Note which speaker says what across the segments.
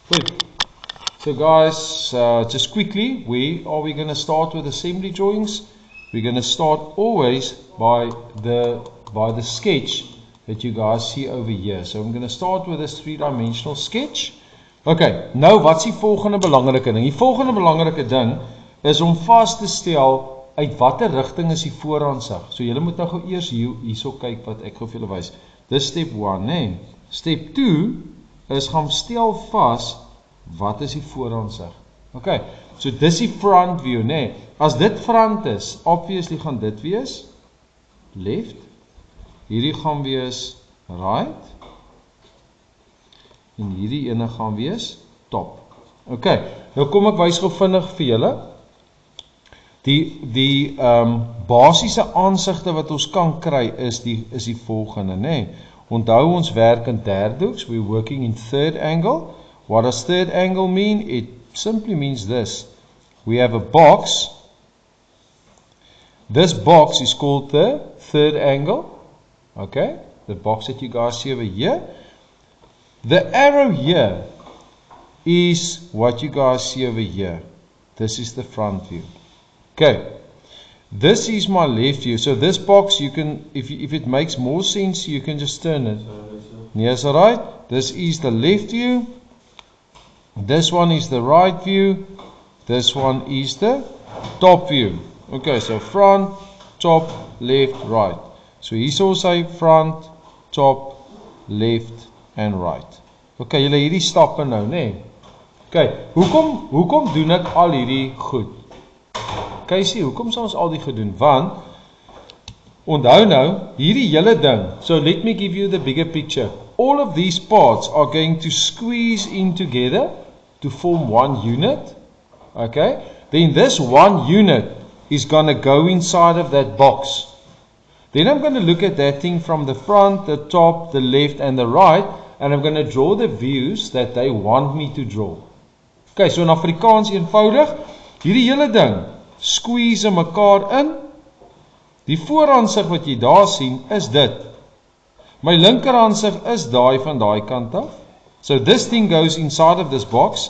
Speaker 1: Good. So guys, just quickly, where are we going to start with assembly drawings? We're going to start always by the sketch that you guys see over here. So I'm going to start with this three-dimensional sketch. Okay, nou wat is die volgende belangrike ding? Die volgende belangrike ding is om vas te stel uit watter rigting is die vooraansig. So julle moet nou gou eers hierso kyk wat ek gou vir julle wys. Dis step 1, né? Step 2 is gaan stel vas wat is die vooraansig. Okay, so dis die front view, né? As dit front is, obviously gaan dit wees left. Hierdie gaan wees right. En hierdie ene gaan wees top. Okay, nou kom ek wys gou vinnig vir julle die basiese aansigte wat ons kan kry is die volgende, né? Onthou ons werk in derdehoeks, we're working in third angle. What does third angle mean? It simply means this. We have a box. This box is called the third angle. Okay, the box that you guys see over here. The arrow here is what you guys see over here. This is the front view. Okay, this is my left view. So this box, you can, if it makes more sense, you can just turn it. Yes, all right. This is the left view. This one is the right view. This one is the top view. Okay, so front, top, left, right. So hier sal sy front, top, left and right. Okay, julle hierdie stappe nou, né? Okay, hoekom doen ek al hierdie goed? Okay, sien, hoekom sal ons al die goed doen? Want onthou nou, hierdie hele ding. So let me give you the bigger picture. All of these parts are going to squeeze in together to form one unit. Okay? Then this one unit is going to go inside of that box. Then I'm going to look at that thing from the front, the top, the left and the right, and I'm going to draw the views that they want me to draw. Okay, so in Afrikaans eenvoudig, hierdie hele ding squeeze mekaar in. Die vooraansig wat jy daar sien is dit. My linkeraansig is daai van daai kant af. So this thing goes inside of this box.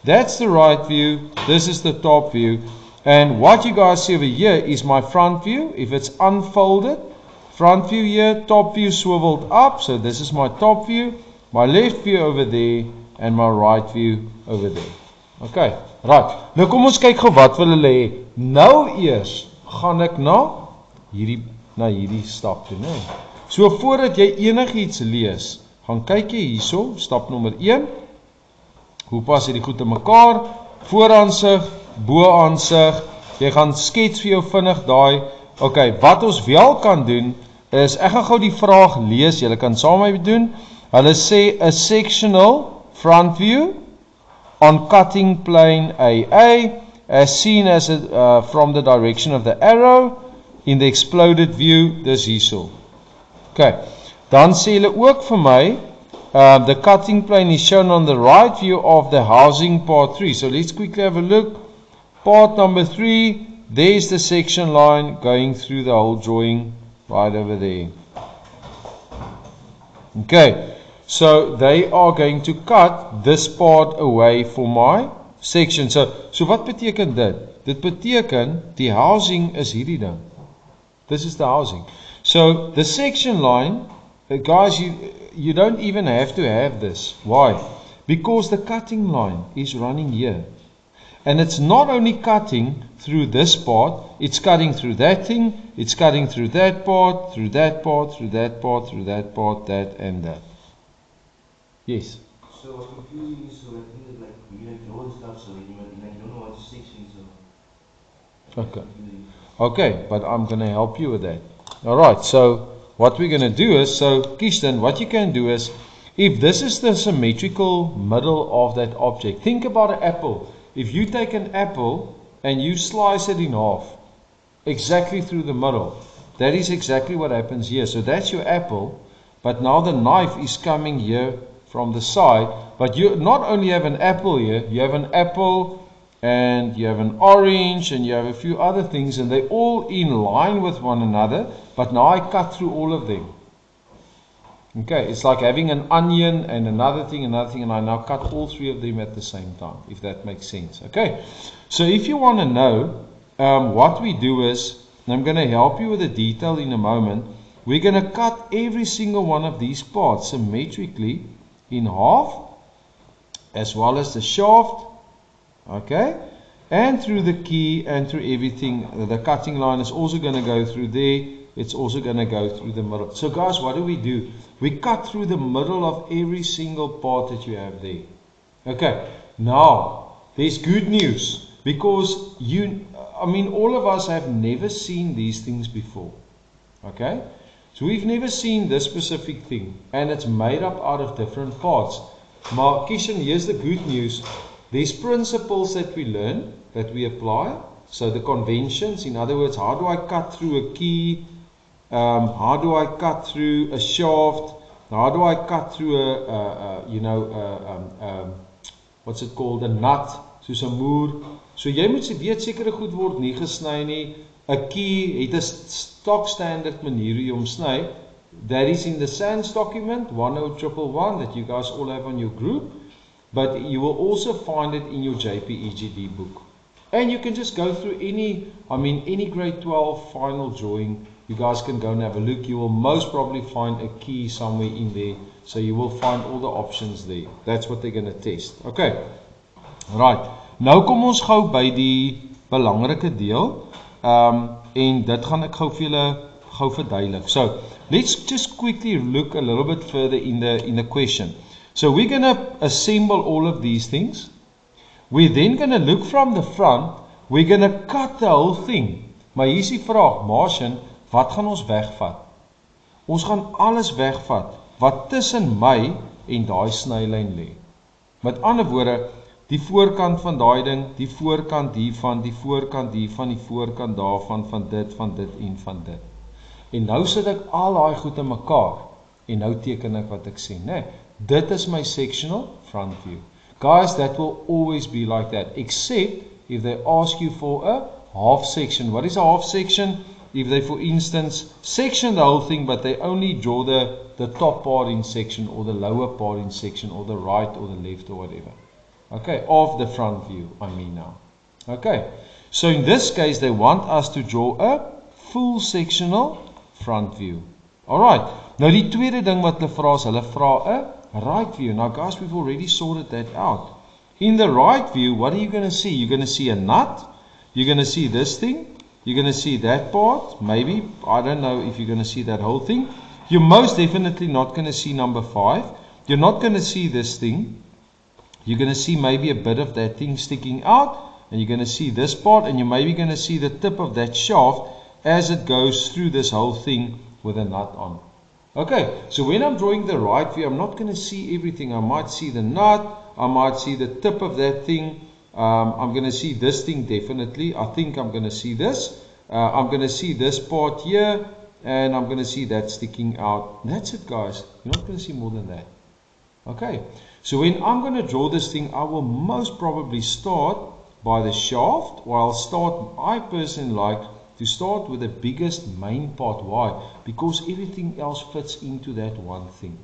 Speaker 1: That's the right view. This is the top view. And what you guys see over here is my front view. If it's unfolded, front view here, top view swiveled up. So this is my top view, my left view over there, and my right view over there. Okay, right. Nou kom ons kyk gou wat wil hulle hê. Nou eers gaan ek na hierdie stap toe, né? So voordat jy enigiets lees, gaan kyk jy hierso, stap nommer 1. Hoe pas hierdie goed in mekaar? Vooraansig, boaansig. Jy gaan skets vir jou vinnig daai. Okay, wat ons wel kan doen is ek gaan gou die vraag lees. Julle kan saam met my doen. Hulle sê a sectional front view on cutting plane AA as seen as from the direction of the arrow in the exploded view, dis hierso. Okay, dan sê hulle ook vir my the cutting plane is shown on the right view of the housing part 3. So let's quickly have a look. Part number 3, there's the section line going through the whole drawing right over there. Okay, so they are going to cut this part away for my section. So wat beteken dit? Dit beteken die housing is hierdie ding. This is the housing. So the section line, guys, you don't even have to have this. Why? Because the cutting line is running here. And it's not only cutting through this part, it's cutting through that thing, it's cutting through that part, through that part, through that part, through that part, that and that. Yes?
Speaker 2: So what's confusing is so I think that like we like draw stuff so you don't know what the sections are.
Speaker 1: Okay. Okay, but I'm going to help you with that. Alright, so what we're going to do is, so Kirsten, what you can do is, if this is the symmetrical middle of that object, think about an apple. If you take an apple and you slice it in half, exactly through the middle, that is exactly what happens here. So that's your apple, but now the knife is coming here from the side, but you not only have an apple here, you have an apple and you have an orange and you have a few other things and they're all in line with one another, but now I cut through all of them. Okay, it's like having an onion and another thing, and I now cut all three of them at the same time, if that makes sense. Okay, so if you want to know, what we do is, and I'm going to help you with the detail in a moment, we're going to cut every single one of these parts symmetrically in half, as well as the shaft, okay, and through the key and through everything. The cutting line is also going to go through there. It's also going to go through the middle. So guys, what do? We cut through the middle of every single part that you have there. Okay, now there's good news, because all of us have never seen these things before. Okay, so we've never seen this specific thing, and it's made up out of different parts. Maar Kishan, here's the good news. There's principles that we learn, that we apply. So the conventions, in other words, how do I cut through a key? How do I cut through a shaft? How do I cut through what's it called? A nut, soos 'n moer. So jy moet weet sekere goed word nie gesny nie. 'n Key het 'n stock standard manier hoe jy hom sny. That is in the SANS document 10111 that you guys all have on your group, but you will also find it in your JPEGD book. And you can just go through any grade 12 final drawing. You guys can go and have a look. You will most probably find a key somewhere in there. So you will find all the options there. That's what they're going to test. Okay. Right. Nou kom ons gou by die belangrike deel. En dit gaan ek gou vir julle gou verduidelik. So, let's just quickly look a little bit further in the question. So we're going to assemble all of these things. We're then going to look from the front. We're going to cut the whole thing. Maar hier is die vraag, Martian, wat gaan ons wegvat? Ons gaan alles wegvat wat tussen my en daai snylyn lê. Met ander woorde, die voorkant van daai ding, die voorkant hiervan, die voorkant hiervan, die voorkant daarvan, van dit en van dit. En nou sit ek al daai goed in mekaar en nou teken ek wat ek sê, né? Dit is my sectional front view. Guys, that will always be like that, except if they ask you for a half section. What is a half section? If they, for instance, section the whole thing, but they only draw the top part in section, or the lower part in section, or the right or the left or whatever. Okay, of the front view, I mean now. Okay, so in this case, they want us to draw a full sectional front view. Alright, nou die tweede ding wat hulle vra 'n right view. Now guys, we've already sorted that out. In the right view, what are you going to see? You're going to see a nut, you're going to see this thing, you're going to see that part, maybe, I don't know if you're going to see that whole thing. You're most definitely not going to see number 5. You're not going to see this thing. You're going to see maybe a bit of that thing sticking out, and you're going to see this part, and you're maybe going to see the tip of that shaft as it goes through this whole thing with a nut on. Okay, so when I'm drawing the right view, I'm not going to see everything. I might see the nut, I might see the tip of that thing. I'm going to see this thing definitely. I think I'm going to see this. I'm going to see this part here, and I'm going to see that sticking out. That's it, guys. You're not going to see more than that. Okay, so when I'm going to draw this thing, I will most probably start by the shaft, or I'll start, I personally like to start with the biggest main part. Why? Because everything else fits into that one thing.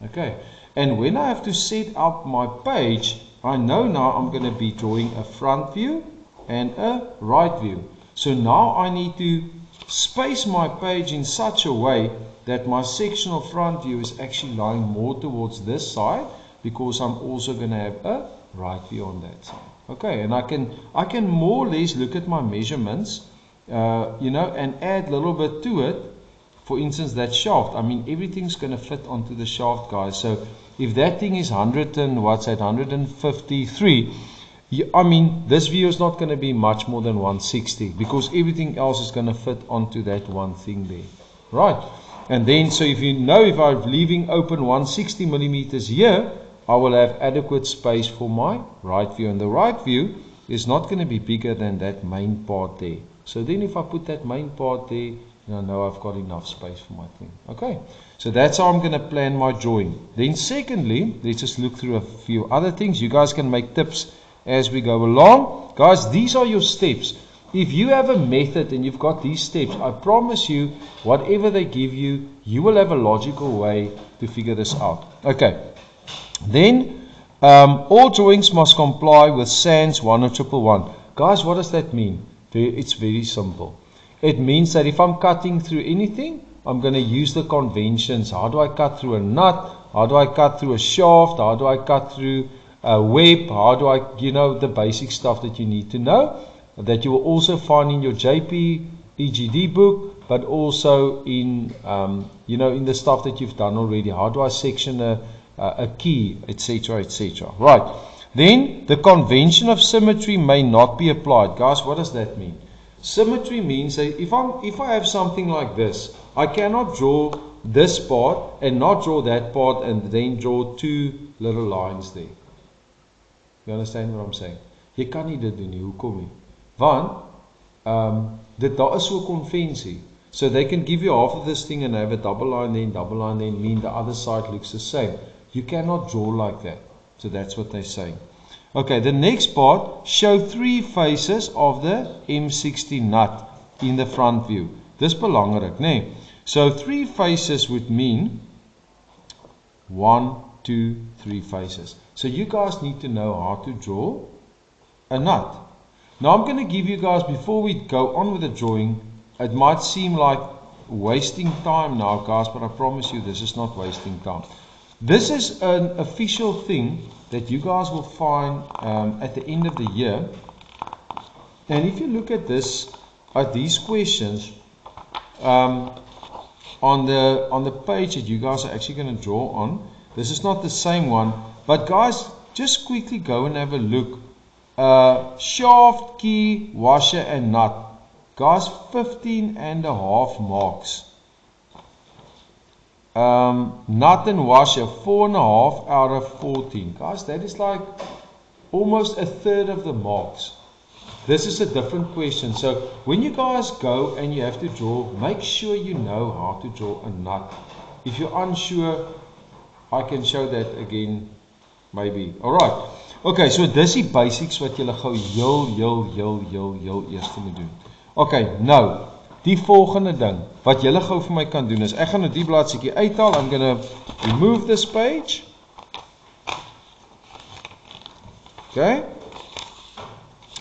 Speaker 1: Okay, and when I have to set up my page, I know now I'm going to be drawing a front view and a right view. So now I need to space my page in such a way that my sectional front view is actually lying more towards this side, because I'm also going to have a right view on that side. Okay, and I can more or less look at my measurements, and add a little bit to it. For instance, that shaft, everything's going to fit onto the shaft, guys. So if that thing is 153, this view is not going to be much more than 160, because everything else is going to fit onto that one thing there, right? And then, so if I'm leaving open 160 millimeters here, I will have adequate space for my right view, and the right view is not going to be bigger than that main part there. So then if I put that main part there, I know I've got enough space for my thing. Okay, so that's how I'm going to plan my drawing. Then secondly, let's just look through a few other things. You guys can make tips as we go along. Guys, these are your steps. If you have a method and you've got these steps, I promise you, whatever they give you, you will have a logical way to figure this out. Okay. Then, all drawings must comply with SANS 10111. Guys, what does that mean? It's very simple. It means that if I'm cutting through anything, I'm going to use the conventions. How do I cut through a nut? How do I cut through a shaft? How do I cut through a web? How do I, the basic stuff that you need to know, that you will also find in your JPEGD book, but also in, in the stuff that you've done already. How do I section a key, etc., etc. Right. Then, the convention of symmetry may not be applied. Guys, what does that mean? Symmetry means that if I have something like this, I cannot draw this part and not draw that part and then draw two little lines there. You understand what I'm saying? Jy kan nie dit doen nie. Hoekom nie? Want daar is so 'n konvensie. So they can give you half of this thing and have a double line then mean the other side looks the same. You cannot draw like that. So that's what they're saying. Okay, the next part, show 3 faces of the M60 nut in the front view. Dis belangrik, nee. So 3 faces would mean 1, 2, 3 faces. So you guys need to know how to draw a nut. Now I'm going to give you guys, before we go on with the drawing, it might seem like wasting time now, guys, but I promise you this is not wasting time. This is an official thing that you guys will find at the end of the year. And if you look at this, at these questions, on the page that you guys are actually going to draw on, this is not the same one, but guys, just quickly go and have a look. Shaft, key, washer and nut. Guys, 15.5 marks. Nut and washer, 4.5 out of 14. Guys, that is like almost a third of the marks. This is a different question. So when you guys go and you have to draw, make sure you know how to draw a nut. If you're unsure, I can show that again, maybe. Alright. Okay, so dis die basics wat julle gou heel eerste moet doen. Okay, nou, die volgende ding wat julle gou vir my kan doen is, ek gaan nou die bladsiekie uithaal. I'm going to remove this page. Okay.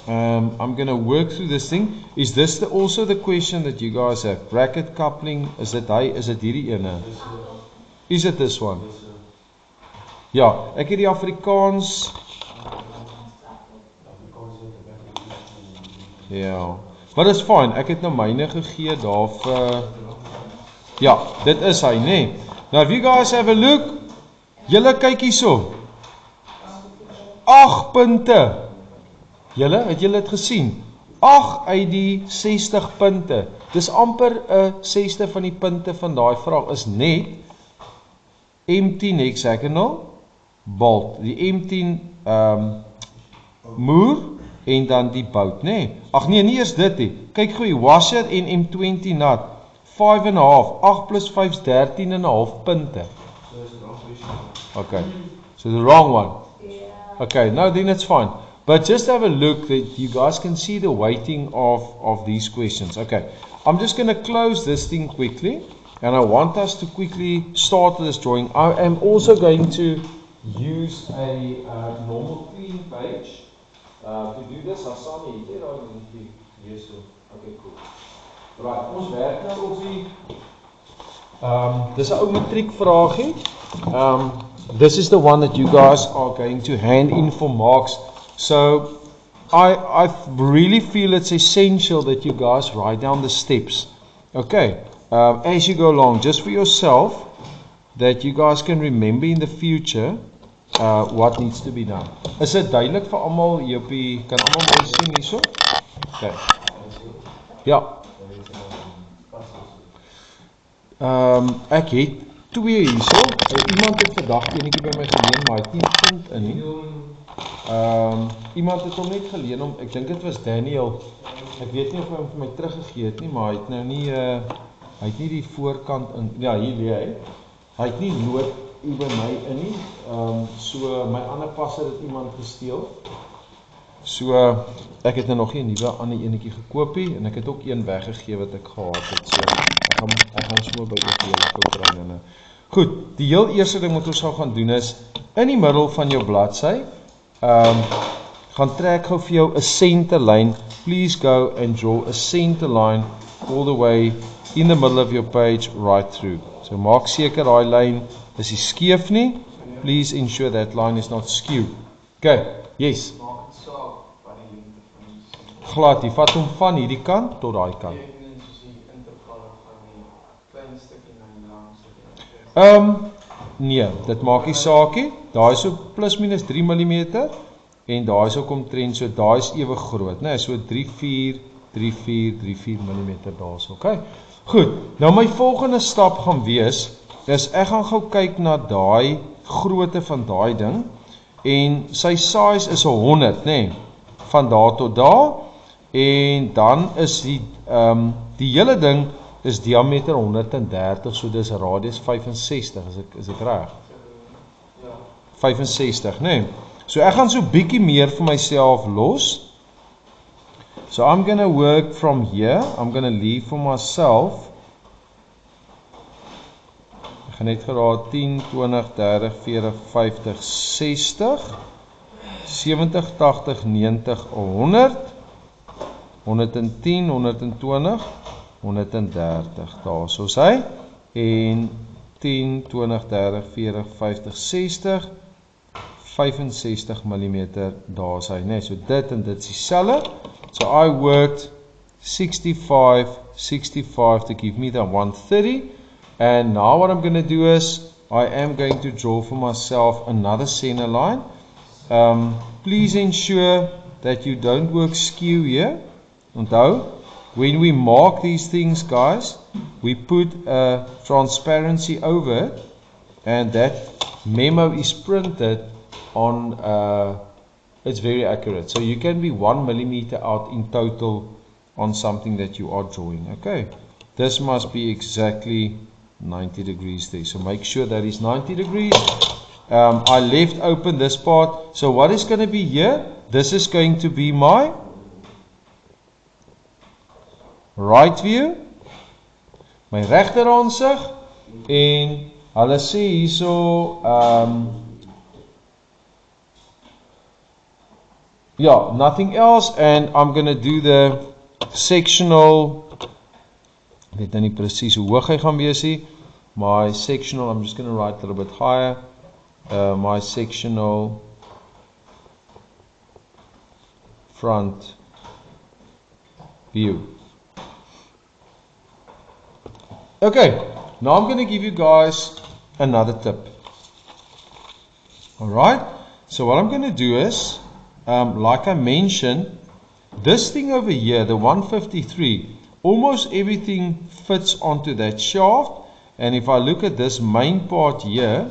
Speaker 1: I'm going to work through this thing. Is this also the question that you guys have? Bracket coupling, is it hierdie ene? Is it this one? Ja, ek het die Afrikaans. Ja, maar dit is fine. Ek het nou myne gegee daar vir. Ja, dit is hy, nee. Now if you guys have a look, julle kyk hierso. 8 punte. Julle, het julle dit gesien? 8 uit die 60 punte. Dis amper 'n 60 van die punte van daai vraag is net M10 hexagonal bolt. Die M10 moer en dan die bout, nê? Nee. Ag nee, nie eers dit nie. Kyk gou hier, washer en M20 nut. 5.5, 8 plus 5 is 13.5 punte. Okay, so the wrong one. Okay, no, then it's fine. But just have a look that you guys can see the weighting of these questions. Okay, I'm just going to close this thing quickly. And I want us to quickly start this drawing. I am also going to use a normal clean page to do this. Asani, het jy daai dingetjie hier so? Okay, cool. Right, ons werk nou op die dis 'n ou matriek vraagie. This is the one that you guys are going to hand in for marks. So I really feel it's essential that you guys write down the steps. Okay, as you go along, just for yourself, that you guys can remember in the future what needs to be done. Is dit duidelik vir almal? Jopie, kan almal mooi sien hierso? Okay. Ja. Ek het 2 hierso. Iemand het vandag enetjie by my geleen, maar hy het nie punt in nie. Iemand het hom net geleen om, ek dink dit was Daniel. Ek weet nie of hy hom vir my teruggegee het nie, maar hy het nou nie hy het nie die voorkant in. Ja, hier lê hy. Hy het nie nood hier by my in nie. So my ander pas het dit iemand gesteel. So, ek het nou nog nie 'n nuwe ander enetjie gekoop nie, en ek het ook een weggegee wat ek gehad het, so, ek gaan sommer by ook die hele gou kry nou. Goed, die heel eerste ding wat ons gaan doen is, in die middel van jou bladsy, gaan trek gou vir jou 'n centerlyn. Please go and draw a center line all the way in the middle of your page right through. So maak seker daai lyn is nie skeef nie. Please ensure that line is not skewed. Okay, yes.
Speaker 2: Maak dit saak wat die lengte van die
Speaker 1: Glad, jy vat hom van hierdie kant tot daai kant. Nee, dit maak nie saak nie. Daai is so plus minus 3 mm en daai is ook omtrent so, daai is ewe groot, né? So 3,4 mm daarso, okay? Goed. Nou my volgende stap gaan wees is ek gaan gou kyk na daai grootte van daai ding en sy size is 100, né? Van daar tot daar en dan is die hele ding is diameter 130, so dis 'n radius 65, is ek reg? 65, né? So ek gaan so bietjie meer vir myself los. So I'm going to work from here. I'm going to leave for myself. Ek gaan net geraad 10, 20, 30, 40, 50, 60, 70, 80, 90, 100, 110, 120, 130, daar so sy, en 10, 20, 30, 40, 50, 60, 65 mm daar sy, nee, so dit en dit is dieselfde. So I worked 65 to give me that 130, and now what I'm going to do is, I am going to draw for myself another center line. Please ensure that you don't work skew here. Onthou, when we mark these things, guys, we put a transparency over it, and that memo is printed on, it's very accurate. So you can be 1 mm out in total on something that you are drawing. Okay, this must be exactly 90 degrees there. So make sure that is 90 degrees. I left open this part. So what is going to be here? This is going to be my right view, my regter aansig, en hulle sê hierso, yeah, nothing else, and I'm going to do the sectional, ek weet nou nie presies hoe hoog hy gaan wees nie, my sectional, I'm just going to write a little bit higher, my sectional front view. Okay, now I'm going to give you guys another tip. Alright, so what I'm going to do is, like I mentioned, this thing over here, the 153, almost everything fits onto that shaft. And if I look at this main part here,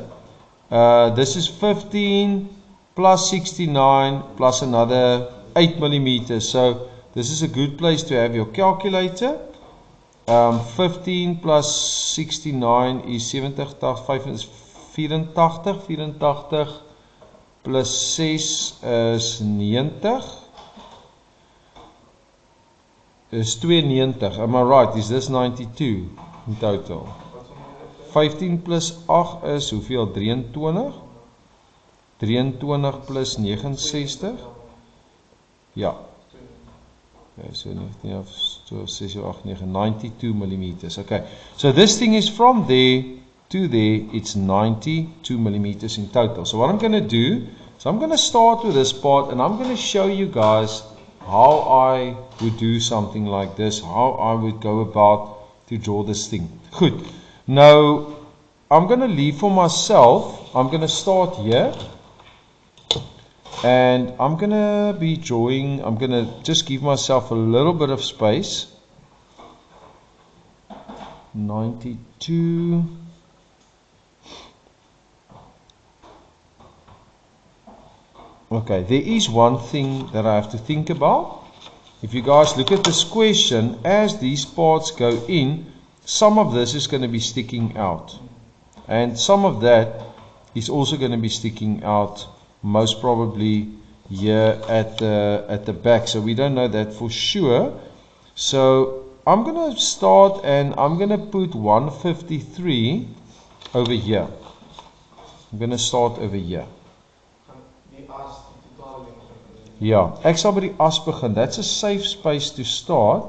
Speaker 1: this is 15 plus 69 plus another 8 millimeters. So this is a good place to have your calculator. 15 plus 69 is 70, 5 is 84, 84 plus 6 is 90, is 92, am I right? Is this 92 in total? 15 plus 8 is hoeveel? 23? 23 plus 69? Ja. Okay, so 19 of so 6 or 8, 9, 92 millimeters. Okay, so this thing is from there to there, it's 92 millimeters in total. So what I'm going to do, so I'm going to start with this part, and I'm going to show you guys how I would do something like this, how I would go about to draw this thing. Good. Now, I'm going to leave for myself, I'm going to start here, and I'm going to be drawing, I'm going to just give myself a little bit of space. 92. Okay, there is one thing that I have to think about. If you guys look at this question, as these parts go in, some of this is going to be sticking out. And some of that is also going to be sticking out, most probably here at the back, so we don't know that for sure. So I'm going to start and I'm going to put 153 over here. I'm going to start over here. Ja, ek sal by die as begin. That's a safe space to start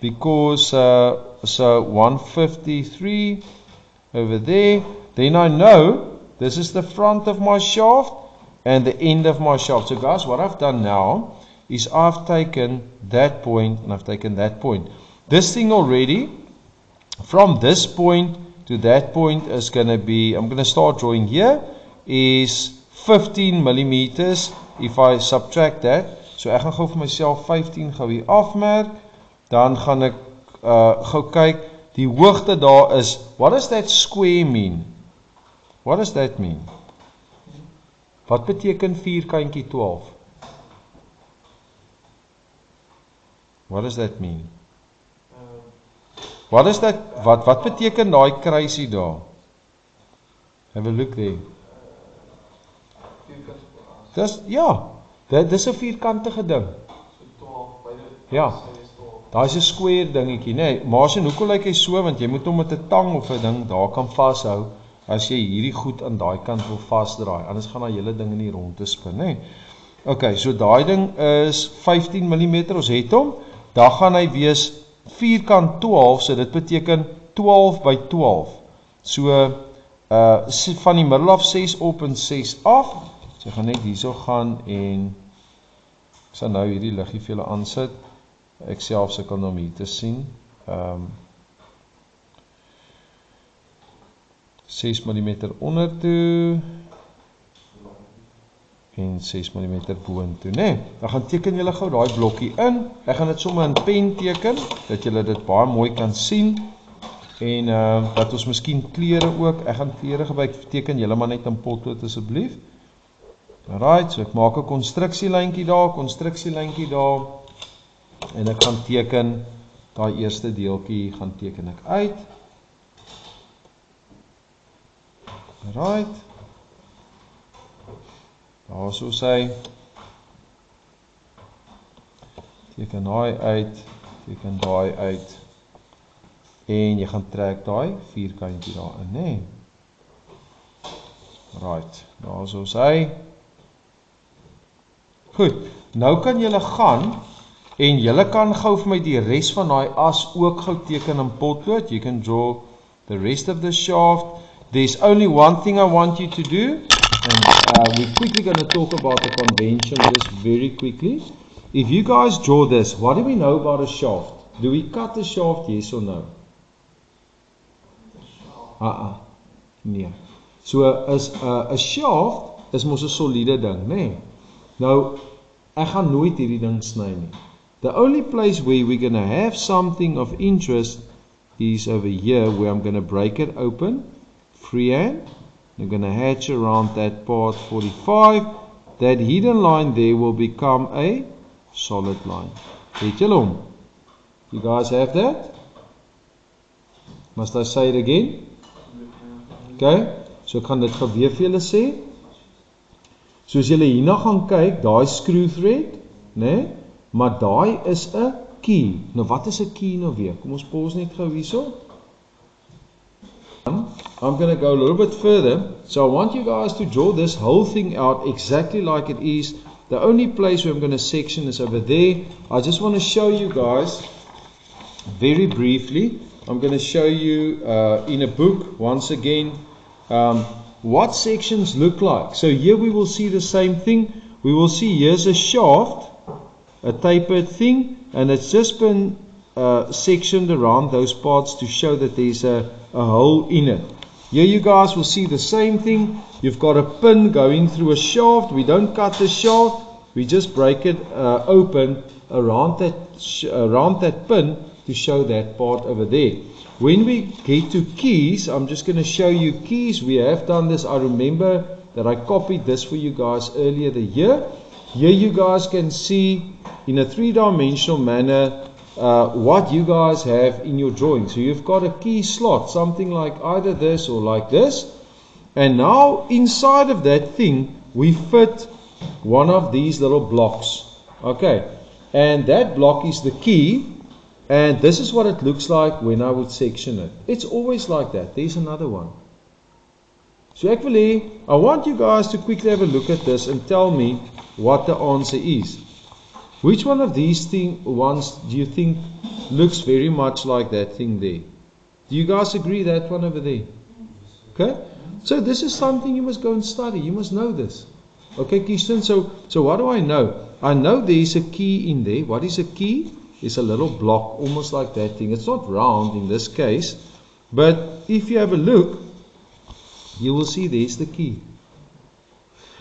Speaker 1: because so 153 over there. Then I know this is the front of my shaft and the end of my shaft. So guys, what I've done now is I've taken that point and I've taken that point. This thing already, from this point to that point is going to be, I'm going to start drawing here, is 15 millimeters. If I subtract that, so ek gaan gou vir myself 15 gou hier afmerk, dan gaan ek gou kyk, die hoogte daar is, what does that square mean? What does that mean? Wat beteken vierkantjie 12? What does that mean? What is that? Wat beteken daai kruisie daar? Have a look there. Dis dis 'n vierkantige ding. Ja. Daai's 'n square dingetjie, nê. Maar sien hoekom lyk hy so, want jy moet hom met 'n tang of 'n ding daar kan vashou as jy hierdie goed aan daai kant wil vasdraai. Anders gaan daai hele ding in die rondte spin, nê. Okay, so daai ding is 15 mm, ons het hom. Dan gaan hy wees vierkant 12, so dit beteken 12 by 12. So van die middel af 6 op en 6 af. So ek gaan net hierso gaan en ek sal nou hierdie liggie vir julle aansit. Ek self se kan hom hier te sien. 6 mm onder toe en 6 mm boontoe, né? Dan gaan teken julle gou daai blokkie in. Ek gaan dit sommer in pen teken dat julle dit baie mooi kan sien. En dat ons miskien kleure ook. Ek gaan kleure gebruik, teken julle maar net in potlood asseblief. Alright, so ek maak 'n konstruksielyntjie daar, en ek gaan teken daai eerste deeltjie gaan teken ek uit. Alright. Daar so sy. Teken daai uit, teken daai uit. En jy gaan trek daai vierkantjie daarin, nê? Right, daar so sy. Goed, nou kan julle gaan en julle kan gou vir my die res van daai as ook gou teken in potlood. You can draw the rest of the shaft. There's only one thing I want you to do, and we're quickly going to talk about the convention just very quickly. If you guys draw this, what do we know about a shaft? Do we cut the shaft, yes or no? Nee. So is 'n shaft is mos 'n soliede ding, nê? Nee? Nou ek gaan nooit hierdie ding sny nie. The only place where we're going to have something of interest is over here, where I'm going to break it open, freehand. I'm going to hatch around that part 45. That hidden line there will become a solid line. Het julle hom? You guys have that? Must I say it again? Okay, so ek gaan dit gou weer vir julle sê. So as julle hierna gaan kyk, daai screw thread, né? Maar daai is 'n key. Nou wat is 'n key nou weer? Kom ons pause net gou hierso. I'm going to go a little bit further. So I want you guys to draw this whole thing out exactly like it is. The only place where I'm going to section is over there. I just want to show you guys very briefly. I'm going to show you in a book once again what sections look like. So here we will see the same thing. We will see here's a shaft, a tapered thing, and it's just been sectioned around those parts to show that there's a hole in it. Here you guys will see the same thing. You've got a pin going through a shaft. We don't cut the shaft. We just break it open around that pin to show that part over there. When we get to keys, I'm just going to show you keys. We have done this. I remember that I copied this for you guys earlier the year. Here you guys can see in a three-dimensional manner what you guys have in your drawing. So you've got a key slot, something like either this or like this. And now inside of that thing, we fit one of these little blocks. Okay, and that block is the key, and this is what it looks like when I would section it. It's always like that. There's another one. So actually, I want you guys to quickly have a look at this and tell me what the answer is. Which one of these ones do you think looks very much like that thing there? Do you guys agree that one over there? Okay? So this is something you must go and study. You must know this. Okay, Kirsten, so what do I know? I know there is a key in there. What is a key? It's a little block, almost like that thing. It's not round in this case, but if you have a look, you will see there's the key.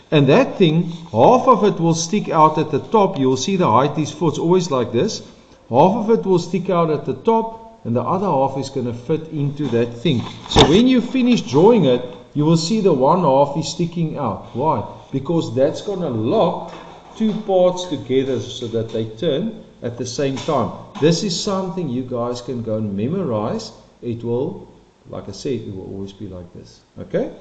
Speaker 1: And that thing, half of it will stick out at the top. You will see the height is 4. It's always like this. Half of it will stick out at the top, and the other half is going to fit into that thing. So when you finish drawing it, you will see the one half is sticking out. Why? Because that's going to lock two parts together so that they turn at the same time. This is something you guys can go and memorize. It will, like I said, it will always be like this. Okay?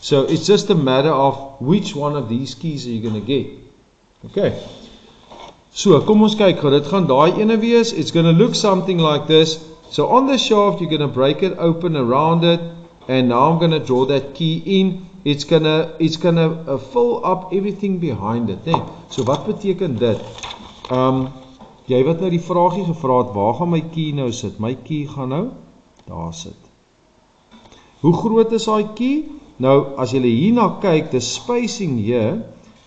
Speaker 1: So it's just a matter of which one of these keys are you going to get. Okay? So, kom ons kyk, dit gaan daai ene wees. It's going to look something like this. So on the shaft, you're going to break it open around it. And now I'm going to draw that key in. It's gonna fill up everything behind it. Nee? So wat beteken dit? Jy wat nou die vraagie gevra het, waar gaan my key nou sit? My key gaan nou daar sit. Hoe groot is daai key? Nou, as jy hierna kyk, the spacing here,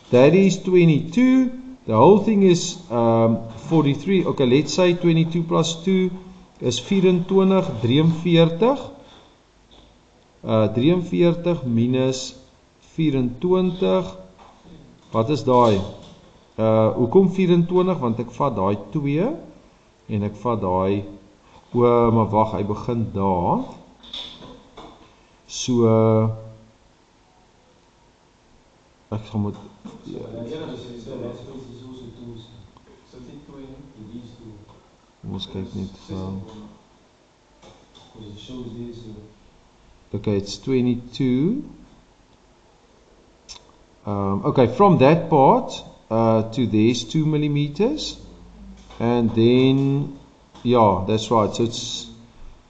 Speaker 1: that is 22. The whole thing is 43. Okay, let's say 22 plus 2 is 24, 43. 43 minus 24. Wat is daai? Hoekom 24? Want ek vat daai 2 en ek vat daai, maar wag, hy begin daar. So ek gaan moet ons kyk net okay, it's 22. Okay, from that part to there's 2 millimeters, and then yeah, that's right. So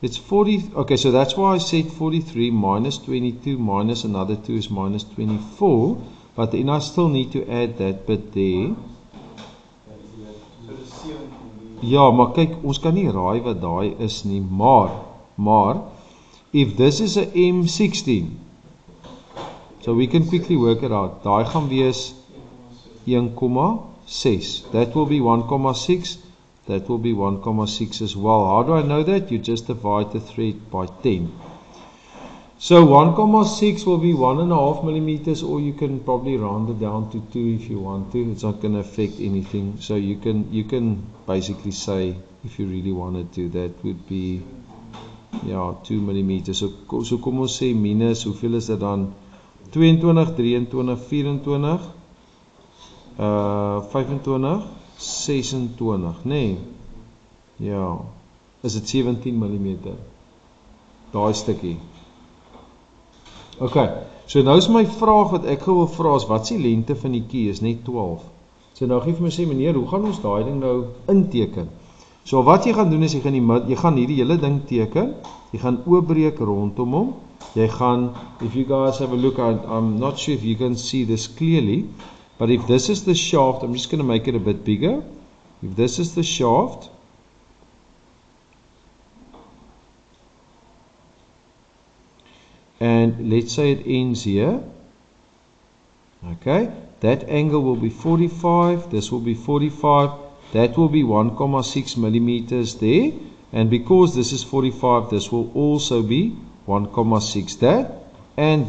Speaker 1: it's 40. Okay, so that's why I said 43 minus 22 minus another 2 is minus 24. But then I still need to add that bit there. Ja, maar kyk, ons kan nie raai wat daai is nie, maar if this is a M16, so we can quickly work it out. Daai gaan wees 1,6. That will be 1,6. That will be 1,6 as well. How do I know that? You just divide the thread by 10. So 1,6 will be 1.5 millimeters, or you can probably round it down to 2 if you want to. It's not going to affect anything. So you can basically say, if you really wanted to, that would be 2 millimeters. So kom ons sê minus, hoeveel is dit dan? 22, 23, 24, 25, 26, nee. Ja, is dit 17 millimeter? Daai stukkie. Okay, so nou is my vraag wat ek wil vra is, wat is die lengte van die key? Is net 12. So nou gee vir my sê, meneer, hoe gaan ons daai ding nou inteken? So wat jy gaan doen is, jy gaan hierdie hele ding teken, jy gaan oopbreek rondom hom, jy gaan, if you guys have a look, I'm not sure if you can see this clearly, but if this is the shaft, I'm just going to make it a bit bigger. If this is the shaft, and let's say it ends here, okay, that angle will be 45, this will be 45, that will be 1,6 millimeters there, and because this is 45, this will also be 1,6 that, and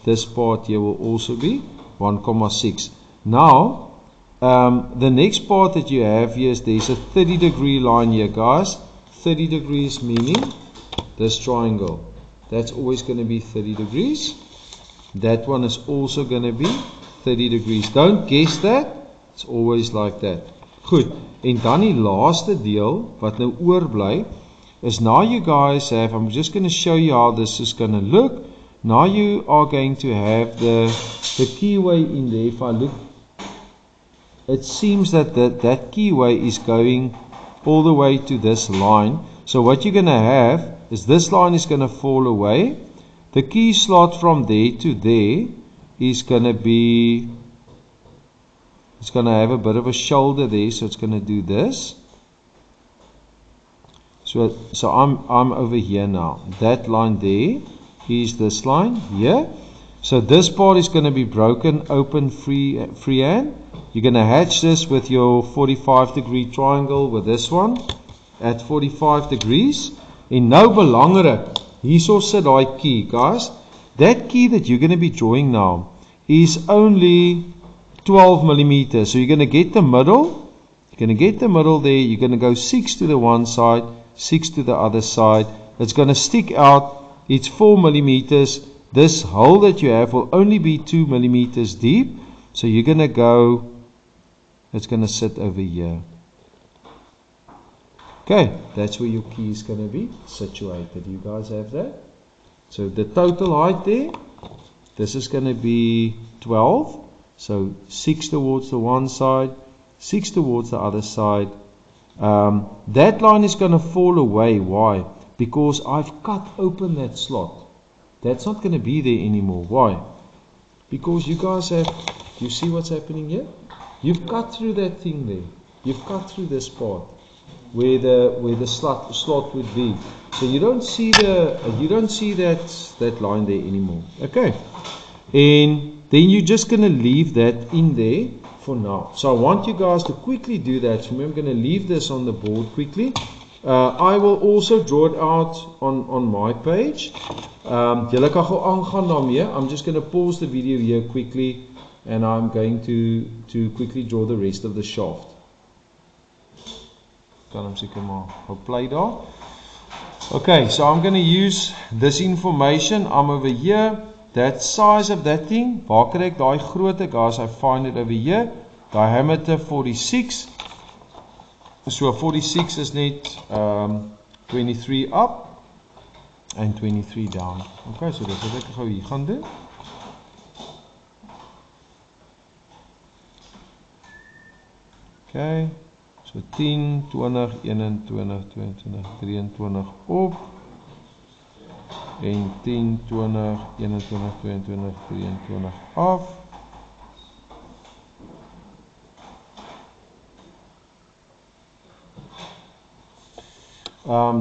Speaker 1: this part here will also be 1,6. Now, the next part that you have here is there's a 30-degree line here, guys. 30 degrees meaning this triangle. That's always going to be 30 degrees. That one is also going to be 30 degrees. Don't guess that. It's always like that. Goed. En dan die laaste deel wat nou oorbly is now you guys have, I'm just going to show you how this is going to look. Now you are going to have the keyway in there. If I look it seems that that keyway is going all the way to this line. So what you're going to have is this line is going to fall away. The key slot from there to there is going to be, it's going to have a bit of a shoulder there, so it's going to do this. So I'm over here now. That line there is this line here. So this part is going to be broken open freehand. You're going to hatch this with your 45-degree triangle with this one at 45 degrees. En nou belangrik, hierso sit daai key, guys. That key that you're going to be drawing now is only 12 millimeters. So you're going to get the middle. You're going to get the middle there. You're going to go 6 to the one side, 6 to the other side. It's going to stick out. It's 4 millimeters. This hole that you have will only be 2 millimeters deep. So you're going to go, it's going to sit over here. Okay, that's where your key is going to be situated. You guys have that? So the total height there, this is going to be 12. So 6 towards the one side, 6 towards the other side. That line is going to fall away. Why? Because I've cut open that slot. That's not going to be there anymore. Why? Because you guys have, you see what's happening here? You've cut through that thing there. You've cut through this part where the slot would be. So you don't see that line there anymore. Okay. And then you're just going to leave that in there for now. So I want you guys to quickly do that. So I'm going to leave this on the board quickly. I will also draw it out on my page. Julle kan gou aangaan daarmee. I'm just going to pause the video here quickly, and I'm going to quickly draw the rest of the shaft. Kan hom seker maar op play daar. Okay, so I'm going to use this information. I'm over here. That size of that thing, waar kry ek daai grootte, guys? I find it over here. Diameter 46. So 46 is net 23 up and 23 down. Okay, so dis wat ek gou hier gaan doen. Okay, so 10, 20, 21, 22, 23 op. En 10, 20, 21, 22, 23 af.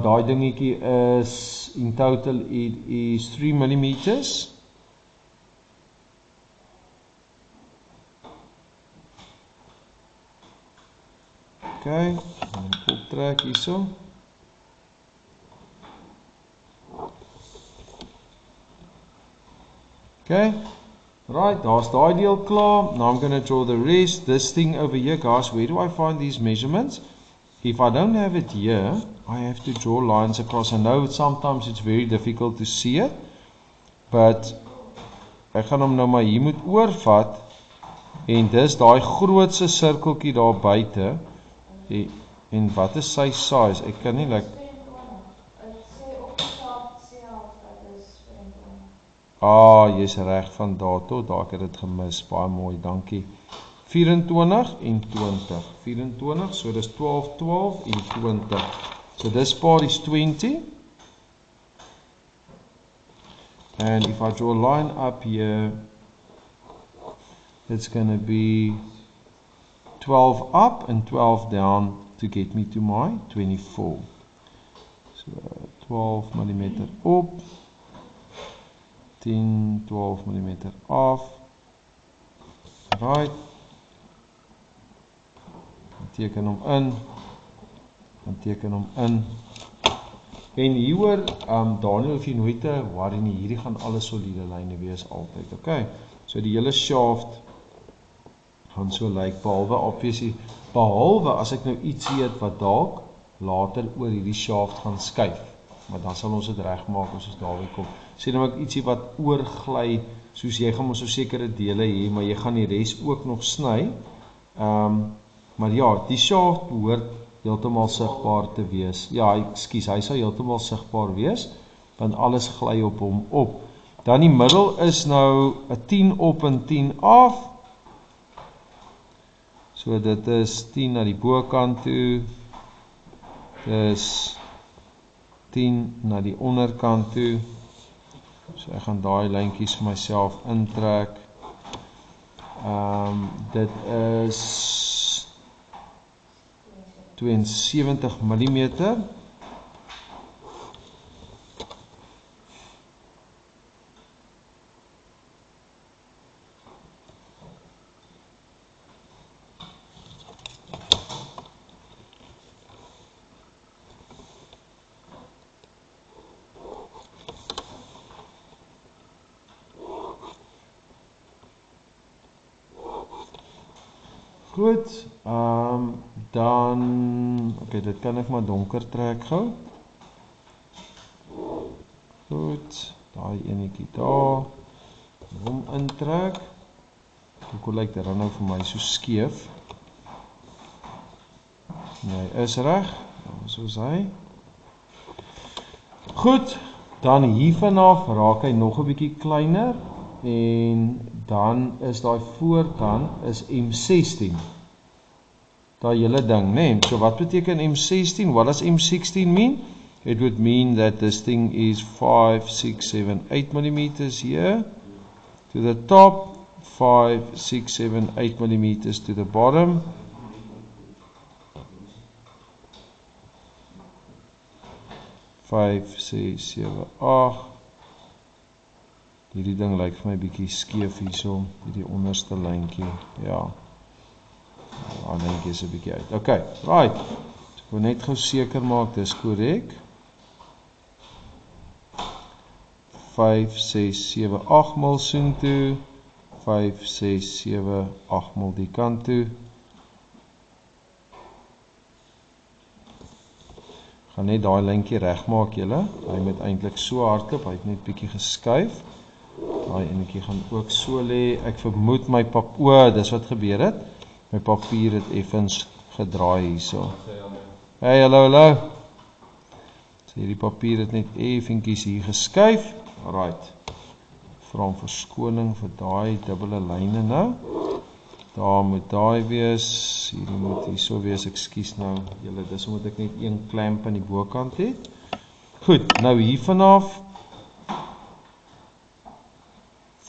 Speaker 1: Daai dingetjie is, in total it is 3 millimeters. Okay, en optrek hierso. Okay, right, daar's daai deel klaar. Now I'm going to draw the rest. This thing over here, guys, where do I find these measurements? If I don't have it here, I have to draw lines across. I know sometimes it's very difficult to see it, but ek gaan hom nou maar hier moet oorvat, en dis daai grootste sirkeltjie daar buite, en wat is sy size? Ek kan nie like jy's reg van daar tot, daar ek het dit gemis, baie mooi, dankie. 24 en 20. 24, so dis 12, 12 en 20. So this part is 20. And if I draw a line up here, it's going to be 12 up and 12 down to get me to my 24. So 12 millimeter op. 10, 12 millimeter af. Right. Teken hom in. Dan teken hom in. En hieroor, Daniel, of jy nooit te worry nie, hierdie gaan alle soliede lyne wees altyd, okay? So die hele shaft gaan so lyk, behalwe as ek nou iets weet wat dalk later oor hierdie shaft gaan skuif, maar dan sal ons dit regmaak as ons daarby kom. Sê nou ek ietsie wat oorgly, soos jy gaan ons so sekere dele hê, maar jy gaan die res ook nog sny. Maar ja, die shaft behoort heeltemal sigbaar te wees. Ja, ekskuus, hy sal heeltemal sigbaar wees, want alles gly op hom op. Dan die middel is nou 'n 10 op en 10 af. So dit is 10 na die bokant toe. Dit is 10 na die onderkant toe. So ek gaan daai lyntjies vir myself intrek. Dit is 72 mm. Goed, dan, okay, dit kan ek maar donker trek gou. Goed, daai enetjie daar, hom intrek. Hoe lyk dit dan nou vir my so skeef? Nee, is reg, soos hy. Goed, dan hiervanaf raak hy nog 'n bietjie kleiner. En dan is daai voorkant is M16. Daai hele ding, nee. So wat beteken M16? What does M16 mean? It would mean that this thing is 5, 6, 7, 8 millimeters here to the top, 5, 6, 7, 8 millimeters to the bottom. Vyf, 6, 7, 8. Hierdie ding lyk vir my bietjie skeef hierso, hierdie onderste lyntjie. Ja. Daai lyntjie is 'n bietjie uit. Okay, right. So ek wil net gou seker maak dis korrek. 5, 6, 7, 8 mal soontoe. 5, 6, 7, 8 mal die kant toe. Gaan net daai lyntjie regmaak julle. Hy moet eintlik so hardloop, hy het net bietjie geskuif. Daai enetjie gaan ook so lê. Ek vermoed my dis wat gebeur het. My papier het effens gedraai hierso. Hey, hallo. So hierdie papier het net effentjies hier geskuif. Alright. Vra om verskoning vir daai dubbele lyne nou. Daar moet daai wees. Hierdie moet hierso wees. Ekskuus nou. Julle, dis omdat ek net een klamp aan die bokant het. Goed, nou hier vanaf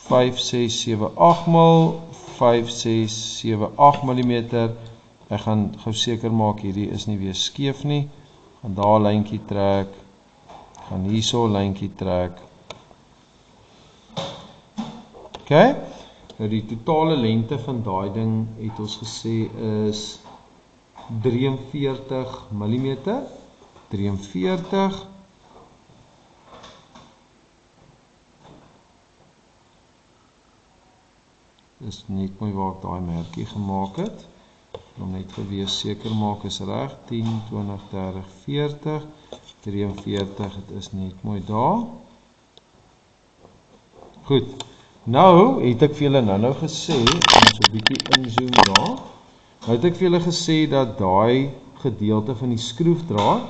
Speaker 1: 5, 6, 7, 8 mal 5, 6, 7, 8 mm. Ek gaan gou seker maak hierdie is nie weer skeef nie. Gaan daar 'n lyntjie trek. Gaan hierso 'n lyntjie trek. Okay. Nou die totale lengte van daai ding het ons gesê is 43 mm. 43. Dis net mooi waar ek daai merkie gemaak het. Om net gewees seker maak is reg. 10, 20, 30, 40, 43, dit is net mooi daar. Goed. Nou het ek vir julle nou gesê, ons so 'n bietjie inzoom daar. Nou het ek vir julle gesê dat daai gedeelte van die skroefdraad,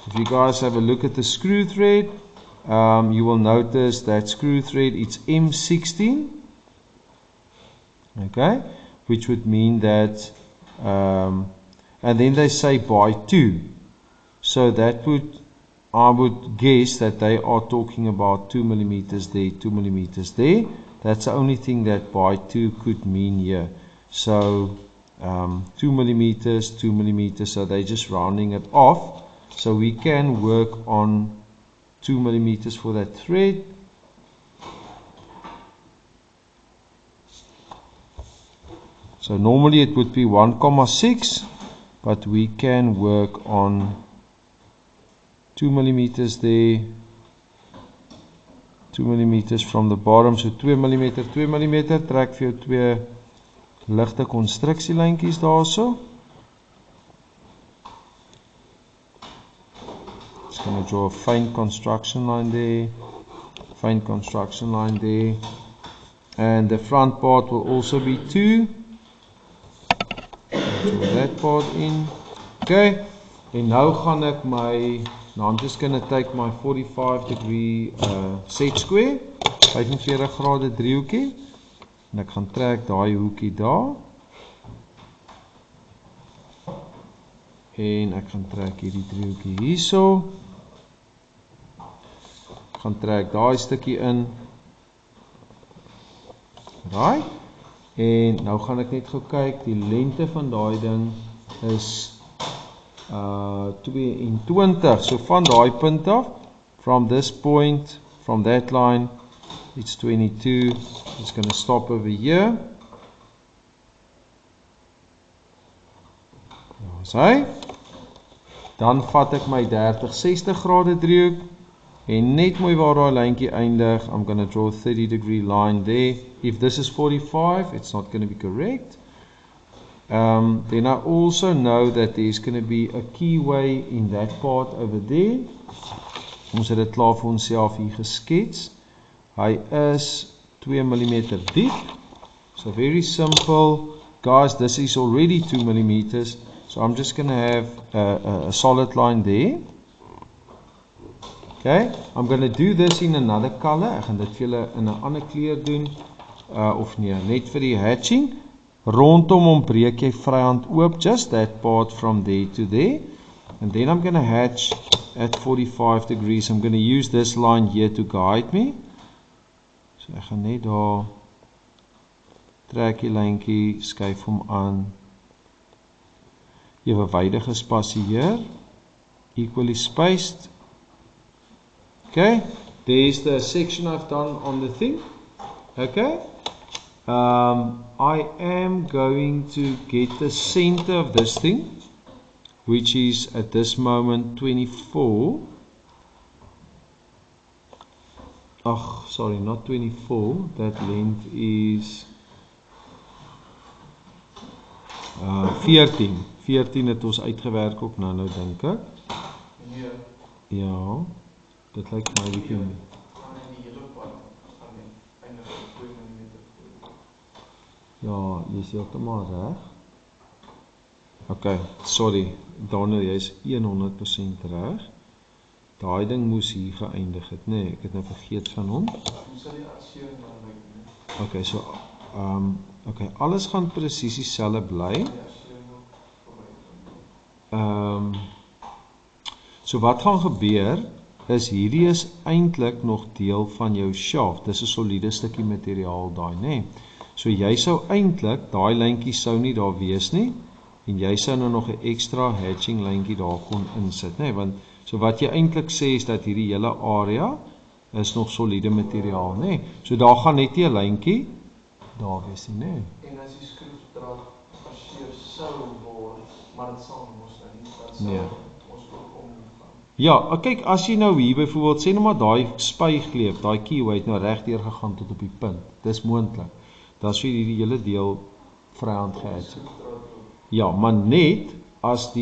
Speaker 1: if you guys have a look at the screw thread, you will notice that screw thread it's M16. Okay, which would mean that, and then they say by 2. So that would, I would guess that they are talking about 2 millimeters there, 2 millimeters there. That's the only thing that by 2 could mean here. So 2 millimeters, 2 millimeters, so they're just rounding it off. So we can work on 2 millimeters for that thread. So normally it would be 1,6, but we can work on 2 millimeters there, 2 millimeters from the bottom, so 2 millimeter, 2 millimeter, trek vir jou twee ligte konstruksielyntjies daarso. Just going to draw a fine construction line there, fine construction line there, and the front part will also be 2. Draw that part in. Okay, en nou gaan ek my, now I'm just going to take my 45 degree set square, 45 grade driehoekie, en ek gaan trek daai hoekie daar, en ek gaan trek hierdie driehoekie hierso. Ek gaan trek daai stukkie in. Right? En nou gaan ek net gou kyk, die lengte van daai ding is 22. So van daai punt af, from this point, from that line, it's 22. It's going to stop over here. Daar is hy. Dan vat ek my 30-60 grade driehoek en net mooi waar daai lyntjie eindig, I'm going to draw a 30-degree line there. If this is 45, it's not going to be correct. Then I also know that there's going to be a keyway in that part over there. Ons het dit klaar vir onsself hier geskets. Hy is 2 mm diep. So very simple. Guys, this is already 2 mm. So I'm just going to have a solid line there. Okay, I'm going to do this in another color. Ek gaan dit vir julle in 'n ander kleur doen. Of nee, net vir die hatching. Rondom hom breek jy vryhand oop, just that part from there to there. And then I'm going to hatch at 45 degrees. I'm going to use this line here to guide me. So ek gaan net daar trek die lyntjie, skuif hom aan. Ewewydig gespasieer. Equally spaced. Okay, there's the section I've done on the thing. Okay. I am going to get the center of this thing, which is at this moment 24. Oh, sorry, not 24. That length is 14. 14 het ons uitgewerk ook nou dink ek. Ja, dit lyk my bietjie. Ja, jy is heeltemal reg. Okay, sorry, Daniel, jy is 100% reg. Daai ding moes hier geëindig het, nee, ek het nou vergeet van hom. Okay, so okay, alles gaan presies dieselfde bly. So wat gaan gebeur is hierdie is eintlik nog deel van jou shaft. Dis 'n soliede stukkie materiaal daai, nê. So jy sou eintlik daai lyntjie sou nie daar wees nie en jy sou nou nog 'n ekstra hatching lyntjie daar kon insit, nê, want so wat jy eintlik sê is dat hierdie hele area is nog soliede materiaal, nê. So daar gaan net 'n lyntjie daar wees nie, nê.
Speaker 3: En as die skroefdraad geforseer sou word, maar dit sal mos nie,
Speaker 1: Nee.
Speaker 3: Ons ook omgaan.
Speaker 1: Ja, kyk, as jy nou hier byvoorbeeld sê nou maar daai spygleef, daai keyway het nou reg deur gegaan tot op die punt. Dis moontlik. Dan sou jy die hele deel vryhand gehatch. Ja, maar net as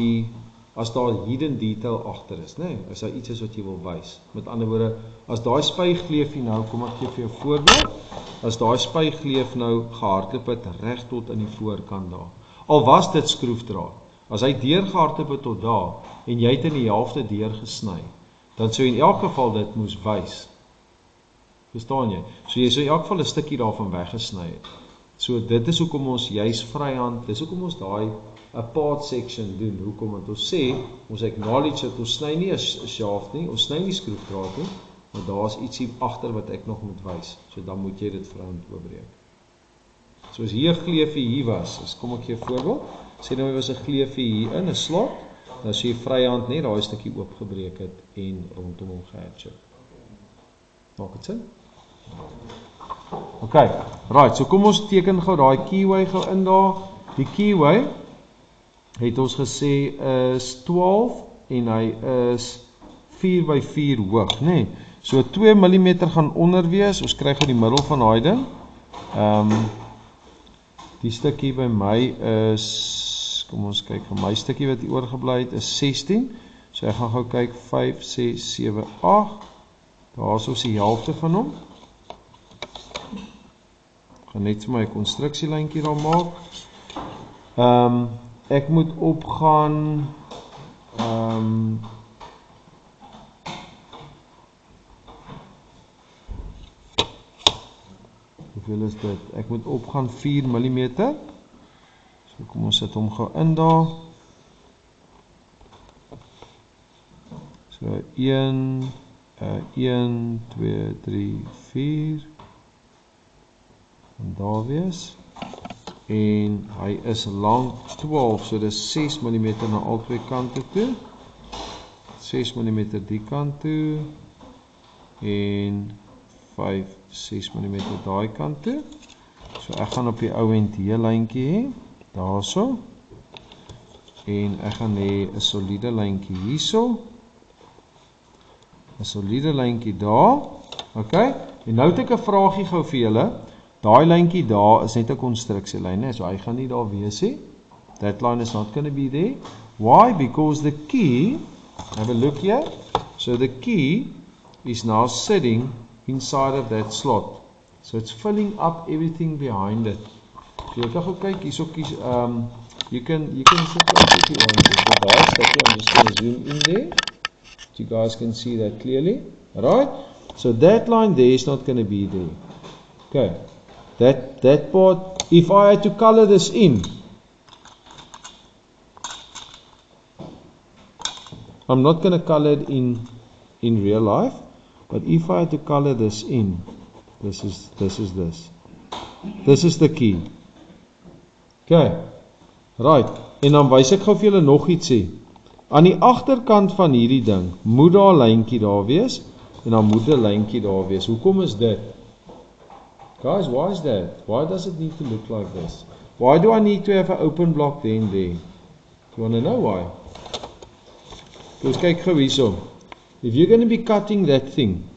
Speaker 1: daar hidden detail agter is, né? As daar iets is wat jy wil wys. Met ander woorde, as daai spygleefie nou, kom ek gee vir jou 'n voorbeeld. As daai spygleef nou gehardloop het reg tot in die voorkant daar. Al was dit skroefdraad. As hy deurgehardloop het tot daar en jy het in die helfte deurgesny, dan sou in elk geval dit moes wys. Verstaan jy? So jy sou in elk geval 'n stukkie daarvan weggesny het. So dit is hoekom ons juis vryhand, dis hoekom ons daai 'n part section doen. Hoekom? Want ons sê, ons acknowledge dat ons sny nie 'n shaft nie, ons sny nie skroefdraad nie, maar daar's ietsie agter wat ek nog moet wys. So dan moet jy dit vryhand oopbreek. So as hier 'n gleufie hier was, as kom ek gee 'n voorbeeld. Sê nou was 'n gleufie hier in 'n slot, dan sê jy vryhand net daai stukkie oopgebreek het en rondom hom gehatch het. Maak dit sin? Okay, right, so kom ons teken gou daai keyway gou in daar. Die keyway het ons gesê is 12 en hy is 4 by 4 hoog, nê? So 2 mm gaan onder wees. Ons kry gou die middel van daai ding. Die stukkie by my is, kom ons kyk, vir my stukkie wat hier oorgebly het is 16. So ek gaan gou kyk 5, 6, 7, 8. Daar is ons die helfte van hom. Ek gaan net vir my 'n konstruksielyntjie daar maak. Ek moet opgaan hoeveel is dit? Ek moet opgaan 4 mm. So kom ons sit hom gou in daar. 1, 2, 3, 4 en daar wees en hy is lank 12, so dis 6 mm na albei kante toe, 6 mm die kant toe en 5, 6 mm daai kant toe. So ek gaan op die ou end hier lyntjie hê, daarso, en ek gaan hê 'n soliede lyntjie hierso, 'n soliede lyntjie daar, okay, en nou het ek 'n vraagie gou vir julle, daai lyntjie daar is net 'n konstruksielyn, so hy gaan nie daar wees nie, that line is not going to be there, why? Because the key, have a look here, so the key is now sitting inside of that slot, so it's filling up everything behind it. Jy kan gou kyk hierso kies, you can sit right if you want to, but daai stukkie, I'm just going to zoom in there, so you guys can see that clearly, alright, so that line there is not going to be there, okay, that part, if I had to color this in, I'm not going to color it in real life, but if I had to color this in, this is the key, okay, right, en dan wys ek gou vir julle nog iets sê, aan die agterkant van hierdie ding, moet daar 'n lyntjie daar wees, en dan moet 'n lyntjie daar wees, hoekom is dit? Guys, why is that? Why does it need to look like this? Why do I need to have an open block there and there? You want to know why? Because kyk gou hierso, if you're going to be cutting that thing,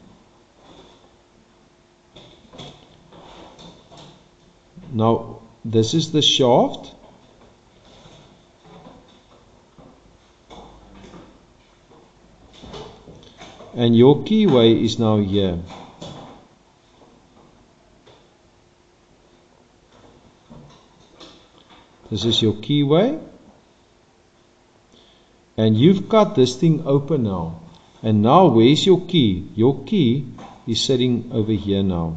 Speaker 1: now this is the shaft, and your keyway is now here. This is your keyway, and you've cut this thing open now, and now where's your key? Your key is sitting over here now.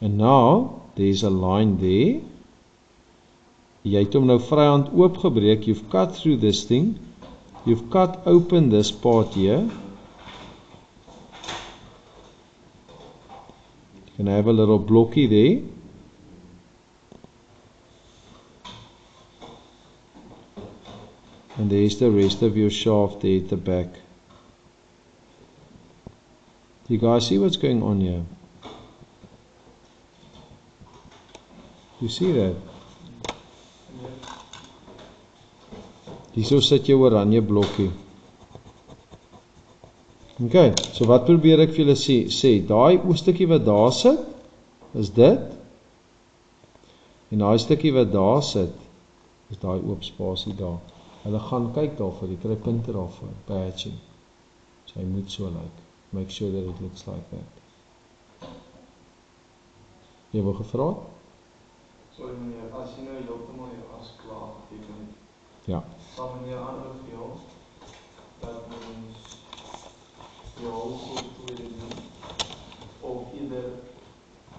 Speaker 1: And now there's a line there. Jy het hom nou vryhand oopgebreek, you've cut through this thing, you've cut open this part here. You can have a little blocky there. And there's the rest of your shaft there at the back. You guys see what's going on here? You see that? Hierso sit jou oranje blokkie. Okay, so wat probeer ek vir julle sê, daai stukkie wat daar sit, is dit, en daai stukkie wat daar sit, is daai oop spasie daar. Hulle gaan kyk daarvoor, jy kry punte daarvoor, by hatching. So hy moet so lyk, make sure that it looks like that. Jy wou gevra?
Speaker 3: Sorry meneer, as jy nou heeltemal jou as klaar geteken het,
Speaker 1: ja,
Speaker 3: sal meneer aanbeveel, dat mens die hols op tweede doen, of eerder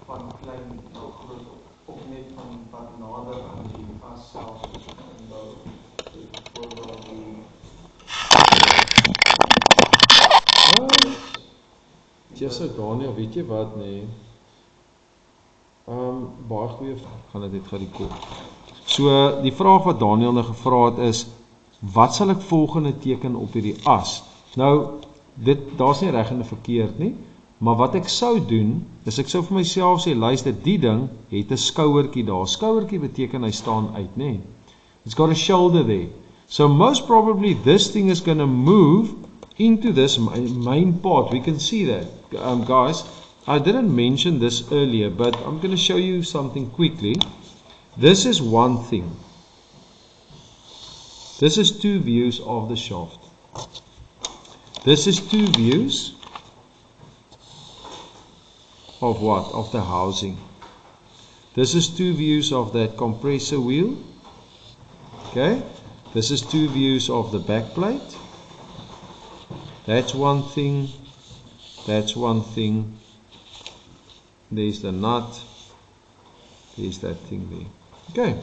Speaker 3: van klein na groot, of net van wat nader aan die as self inbou, voordat die
Speaker 1: Jesus Daniel, weet jy wat nee? Baie goeie vraag, gaan dit net gou die kop. So, die vraag wat Daniel nou gevra het is, wat sal ek volgende teken op hierdie as? Nou, daar's nie reg en verkeerd nie, maar wat ek sou doen, is ek sou vir myself sê, luister, die ding het 'n skouertjie daar. Skouertjie beteken hy staan uit, nee. It's got a shoulder there. So most probably this thing is going to move into this main part. We can see that. Guys, I didn't mention this earlier, but I'm going to show you something quickly. This is one thing. This is two views of the shaft. This is two views of what? Of the housing. This is two views of that compressor wheel. Okay. This is two views of the back plate. That's one thing. That's one thing. There's the nut. There's that thing there. Okay.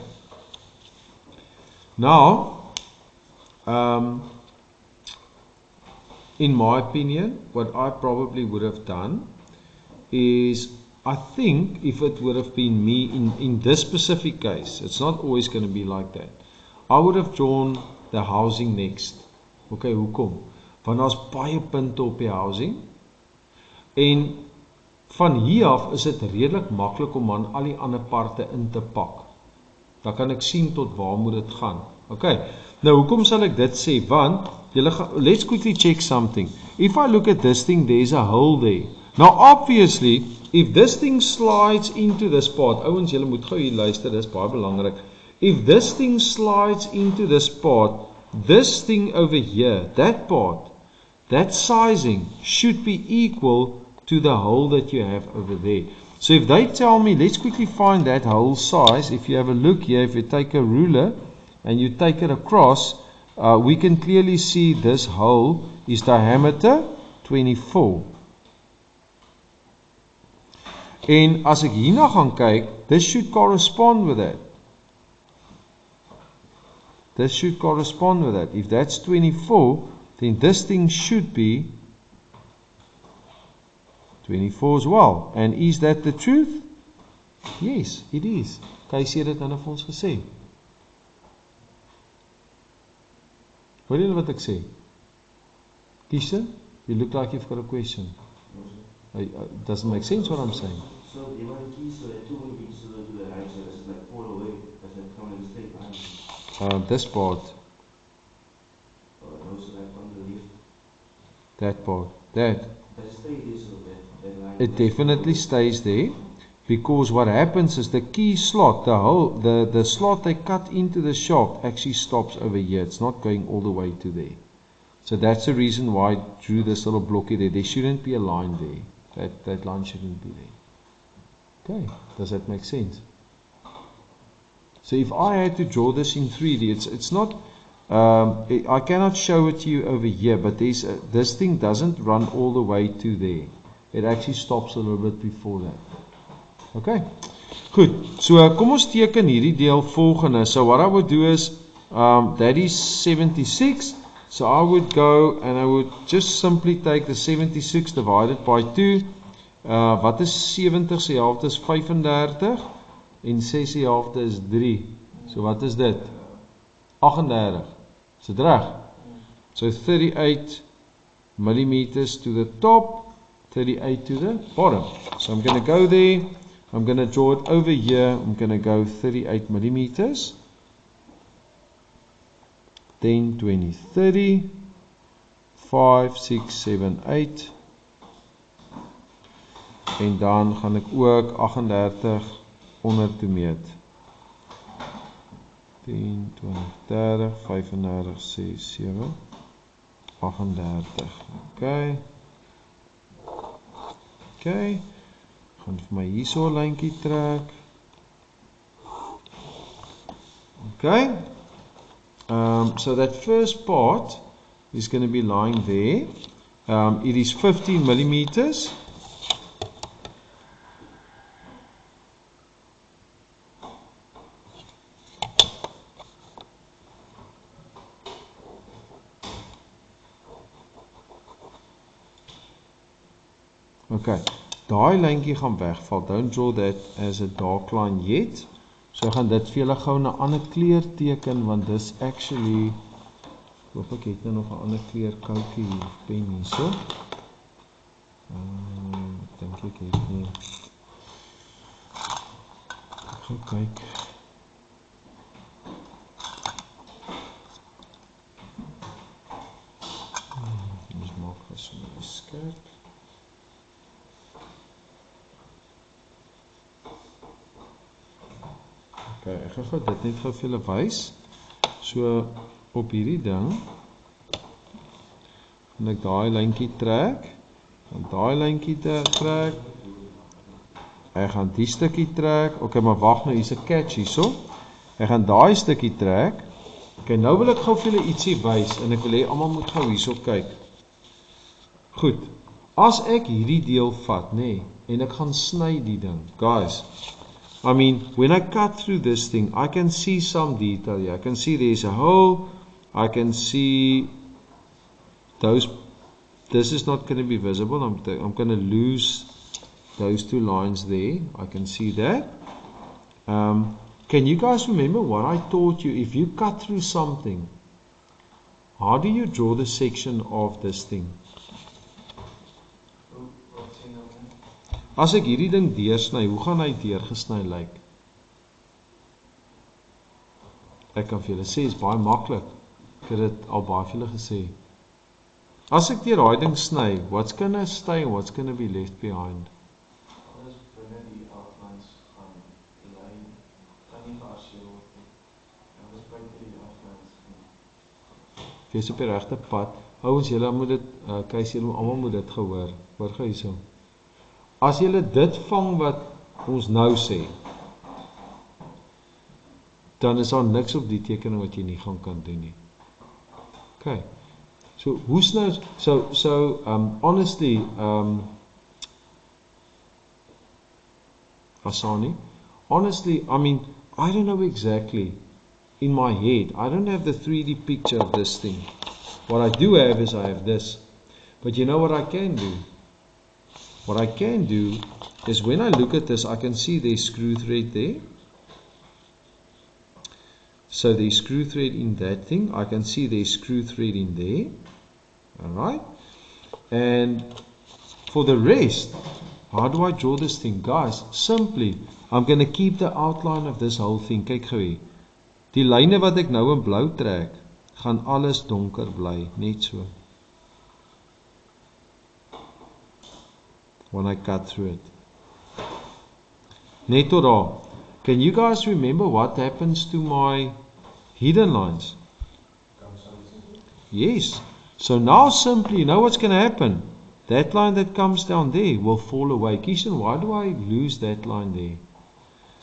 Speaker 1: Now, in my opinion, what I probably would have done is, I think if it would have been me in this specific case, it's not always going to be like that. I would have drawn the housing next. Okay, hoekom? Want daar's baie punte op die housing. En van hier af is dit redelik maklik om aan al die ander parte in te pak. Dan kan ek sien tot waar moet dit gaan. Okay. Nou hoekom sal ek dit sê? Want let's quickly check something. If I look at this thing, there's a hole there. Now obviously, if this thing slides into this part, ouens, julle moet gou hier luister, dis baie belangrik. If this thing slides into this part, this thing over here, that part, that sizing should be equal to the hole that you have over there. So if they tell me, let's quickly find that hole size. If you have a look here, if you take a ruler and you take it across, we can clearly see this hole is diameter 24. En as ek hierna gaan kyk, this should correspond with that. This should correspond with that. If that's 24, then this thing should be 24 as well. And is that the truth? Yes, it is. Kan jy sê dit nou vir ons gesê? Hoor julle wat ek sê? Kisha, you look like you've got a question. Doesn't make sense what I'm saying.
Speaker 2: So, the amount of keys, so there are 2 more keys to the right side, that's like 4 away, does that come in the straight line?
Speaker 1: This part.
Speaker 2: No, so that on the left.
Speaker 1: That part. That.
Speaker 2: Does it stay there, so that line?
Speaker 1: It definitely stays there, because what happens is the key slot, the hole, the slot they cut into the shaft actually stops over here. It's not going all the way to there. So that's the reason why I drew this little blocky there. There shouldn't be a line there. That line shouldn't be there. Okay, does that make sense? So if I had to draw this in 3D, it's not, I cannot show it to you over here, but this thing doesn't run all the way to there. It actually stops a little bit before that. Okay, goed. So kom ons teken hierdie deel volgende. So what I would do is, that is 76. So I would go and I would just simply take the 76 divided by 2. Wat is 70 se helfte is 35 en 6 se helfte is 3. So wat is dit? 38. Is dit reg? So 38 millimeters to the top, 38 to the bottom. So I'm going to go there. I'm going to draw it over here. I'm going to go 38 millimeters. 10, 20, 30, 5, 6, 7, 8. En dan gaan ek ook 38 onder toe meet. 10, 20, 30, 35, 6, 7, 38. Okay. Okay. Ek gaan vir my hier so 'n lyntjie trek. Okay. So that first part is going to be lying there. It is 15 millimeters. Okay, daai lyntjie gaan wegval. Don't draw that as a dark line yet. So ek gaan dit vir julle gou 'n ander kleur teken, want dis actually, hoop ek het nou nog 'n ander kleur koukie hier, pen hierso. Ek dink ek het nie. Ek gaan kyk. Ons maak dus my skerp. Okay, ek gaan dit net gou vir julle wys. So op hierdie ding gaan ek daai lyntjie trek, dan daai lyntjie trek. Ek gaan die stukkie trek. Okay, maar wag nou, hier's 'n catch hierso. Ek gaan daai stukkie trek. Okay, nou wil ek gou vir julle ietsie wys en ek wil hê almal moet gou hierso kyk. Goed. As ek hierdie deel vat, nê, en ek gaan sny die ding. Guys, I mean, when I cut through this thing, I can see some detail here. I can see there's a hole. I can see those. This is not going to be visible. I'm going to lose those two lines there. I can see that. Can you guys remember what I taught you? If you cut through something, how do you draw the section of this thing? As ek hierdie ding deursny, hoe gaan hy deurgesny lyk? Ek kan vir julle sê, is baie maklik. Ek het dit al baie vir julle gesê. As ek deur daai ding sny, what's going to stay and what's going to be left behind?
Speaker 3: Alles binne die outlines gaan lei, kan nie gearseer word nie. Alles buite die outlines gaan.
Speaker 1: Wees op die regte pad. Ouens, julle moet dit, Kees, julle almal moet dit gehoor. Hoor gou hierso. As julle dit vang wat ons nou sê, dan is daar niks op die tekening wat jy nie gaan kan doen nie. Okay. So, hoe's nou, honestly, Asani, honestly, I mean, I don't know exactly in my head. I don't have the 3D picture of this thing. What I do have is I have this. But you know what I can do? What I can do is when I look at this, I can see there's screw thread there. So there's screw thread in that thing. I can see there's screw thread in there. Alright. And for the rest, how do I draw this thing? Guys, simply, I'm going to keep the outline of this whole thing. Kyk gou hier. Die lyne wat ek nou in blou trek, gaan alles donker bly, net so. When I cut through it. Net tot daar. Can you guys remember what happens to my hidden lines? Yes. So now simply, you know what's going to happen? That line that comes down there will fall away. Kishan, why do I lose that line there?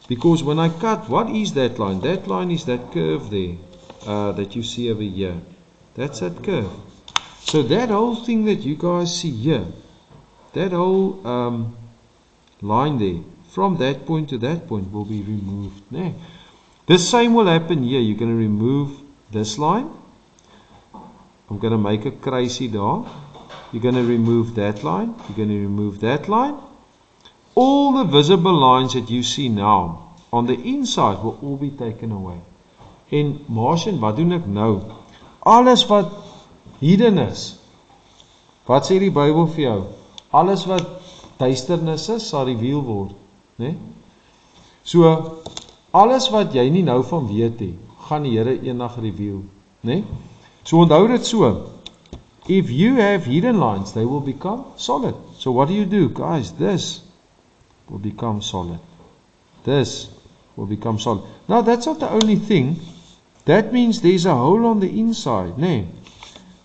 Speaker 1: Because when I cut, what is that line? That line is that curve there that you see over here. That's that curve. So that whole thing that you guys see here, that whole line there, from that point to that point will be removed. Nee. The same will happen here. You're going to remove this line. I'm going to make a crazy daar. You're going to remove that line. You're going to remove that line. All the visible lines that you see now on the inside will all be taken away. En Martian, wat doen ek nou? Alles wat hidden is. Wat sê die Bybel vir jou? Alles wat duisternis is, sal reveal word, né? So alles wat jy nie nou van weet nie, gaan die Here eendag reveal, né? So onthou dit so. If you have hidden lines, they will become solid. So what do? Guys, this will become solid. This will become solid. Now that's not the only thing. That means there's a hole on the inside, né?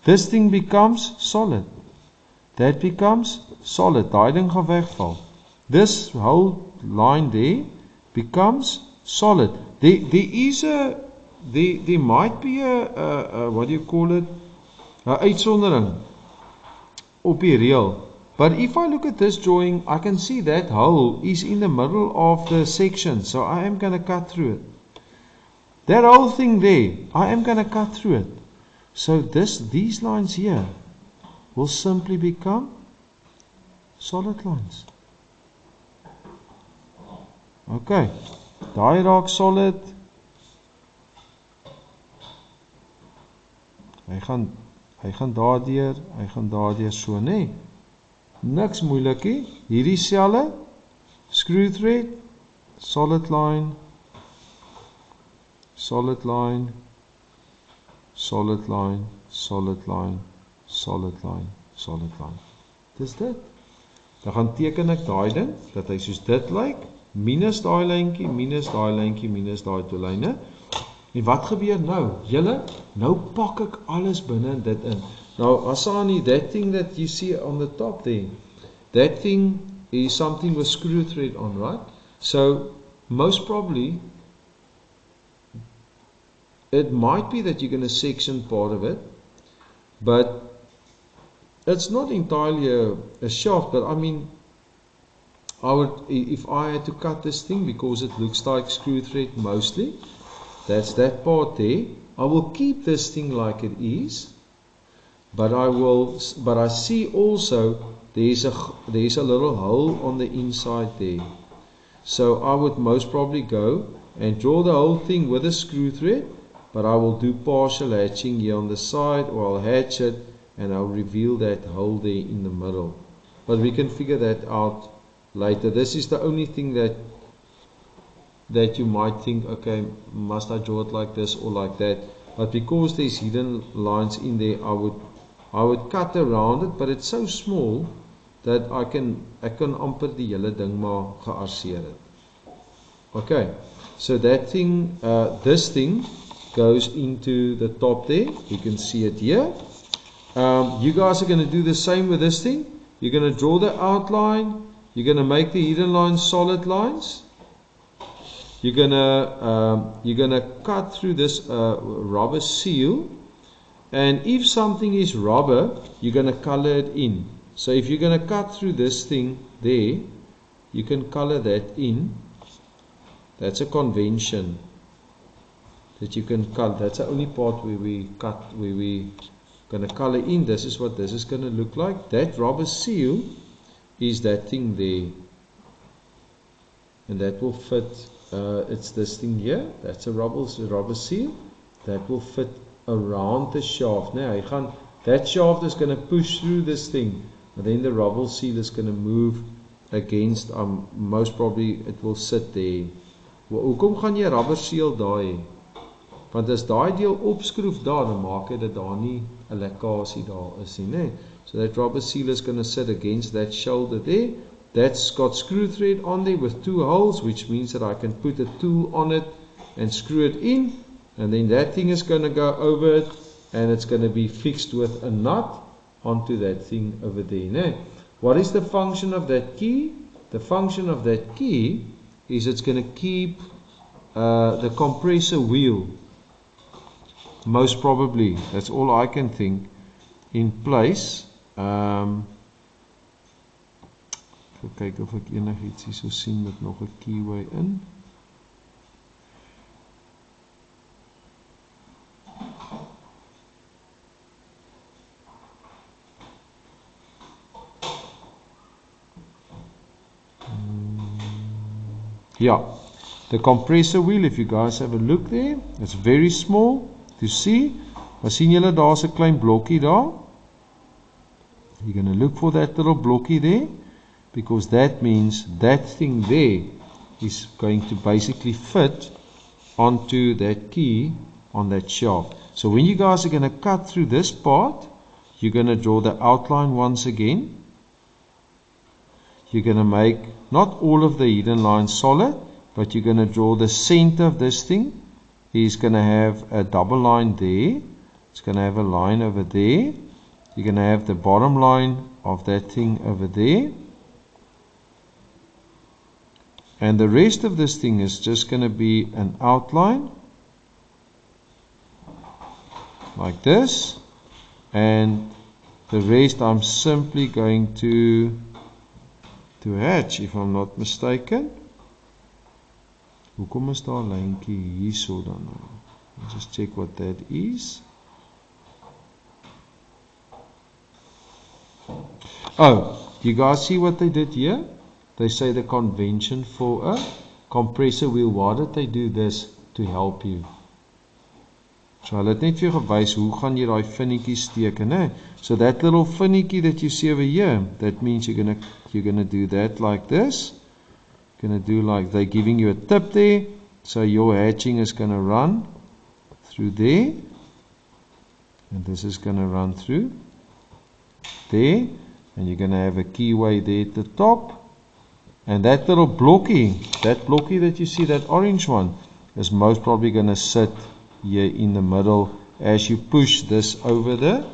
Speaker 1: This thing becomes solid. That becomes solid. Daai ding gaan wegval. This whole line there becomes solid. There might be a what do you call it? 'n uitsondering op die reël. But if I look at this drawing, I can see that hole is in the middle of the section. So I am going to cut through it. That whole thing there, I am going to cut through it. So these lines here will simply become solid lines. Okay. Daai raak solid. Hy gaan daardeur so, nee. Niks moeilikie. Hierdie selle, screw thread, solid line, solid line, solid line, solid line, solid line, solid line. Dis dit. Dan gaan teken ek daai ding, dat hy soos dit lyk, minus daai lyntjie, minus daai lyntjie, minus daai twee lyne. En wat gebeur nou? Julle, nou pak ek alles binne dit in. Now, Asani, that thing that you see on the top there, that thing is something with screw thread on, right? So, most probably, it might be that you're going to section part of it, but it's not entirely a shaft, but I mean, if I had to cut this thing, because it looks like screw thread mostly, that's that part there. I will keep this thing like it is, but I see also there's a little hole on the inside there. So I would most probably go and draw the whole thing with a screw thread, but I will do partial hatching here on the side, or I'll hatch it and I'll reveal that hole there in the middle. But we can figure that out later. This is the only thing that you might think, okay, must I draw it like this or like that? But because there's hidden lines in there, I would cut around it, but it's so small that ek kan amper die hele ding maar gearseer het. Okay, so that thing, this thing goes into the top there. You can see it here. You guys are going to do the same with this thing. You're going to draw the outline. You're going to make the hidden lines solid lines. You're going to cut through this rubber seal. And if something is rubber, you're going to color it in. So if you're going to cut through this thing there, you can color that in. That's a convention that you can cut. That's the only part where we cut, where we going to color in. This is what this is going to look like. That rubber seal is that thing there, and that will fit. It's this thing here. That's a rubber seal that will fit around the shaft. Now that shaft is going to push through this thing, and then the rubber seal is going to move against. Most probably it will sit there. Hoekom gaan jy rubber seal daai hê? Want as daai deel opskroef daar, dan maak dit dat daar nie 'n lekkasie daar is nie, né? So that rubber seal is going to sit against that shoulder there. That's got screw thread on there with 2 holes, which means that I can put a tool on it and screw it in, and then that thing is going to go over it, and it's going to be fixed with a nut onto that thing over there, né? What is the function of that key? The function of that key is it's going to keep the compressor wheel, most probably, that's all I can think, in place. Ek kyk of ek enigiets hier so sien met nog 'n keyway in. Yeah, the compressor wheel, if you guys have a look there, it's very small to see. Maar sien julle daar's 'n klein blokkie daar? You're going to look for that little blokkie there, because that means that thing there is going to basically fit onto that key on that shaft. So when you guys are going to cut through this part, you're going to draw the outline once again. You're going to make not all of the hidden lines solid, but you're going to draw the center of this thing. Is going to have a double line there. It's going to have a line over there. You're going to have the bottom line of that thing over there. And the rest of this thing is just going to be an outline like this. And the rest I'm simply going to hatch, if I'm not mistaken. Hoekom is daar 'n lyntjie hierso dan nou? Let's just check what that is. Oh, you guys see what they did here? They say the convention for a compressor wheel. Why did they do this? To help you. So hulle het net vir jou gewys hoe gaan jy daai vinnetjies steek, né? So that little finnetjie that you see over here, that means you're gonna do that like this. Going to do like they're giving you a tip there, so your hatching is going to run through there, and this is going to run through there, and you're going to have a keyway there at the top, and that little blokkie, that you see, that orange one, is most probably going to sit here in the middle as you push this over the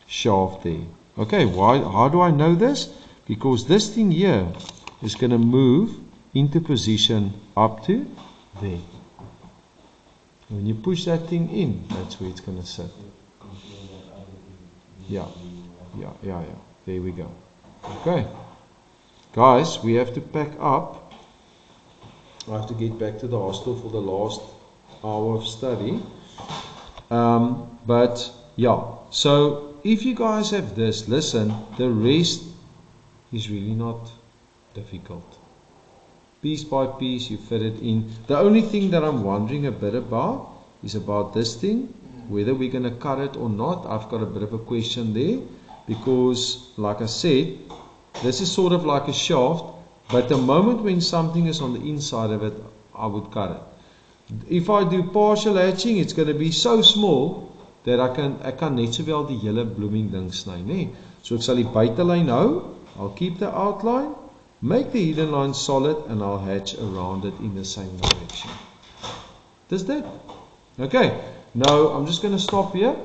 Speaker 1: shaft there. Okay, how do I know this? Because this thing here is going to move into position up to there. When you push that thing in, that's where it's going to sit. Yeah. There we go. Okay. Guys, we have to pack up. I have to get back to the hostel for the last hour of study. But yeah, so if you guys have this, listen, the rest is really not difficult. Piece by piece you fit it in. The only thing that I'm wondering a bit about is about this thing, whether we're going to cut it or not. I've got a bit of a question there, because like I said, this is sort of like a shaft, but the moment when something is on the inside of it, I would cut it. If I do partial hatching, it's going to be so small that ek kan net sowel die hele blooming ding sny, nê? So ek sal die buitelyn hou, I'll keep the outline, make the hidden line solid, and I'll hatch around it in the same direction. That's that. Okay, now I'm just going to stop here.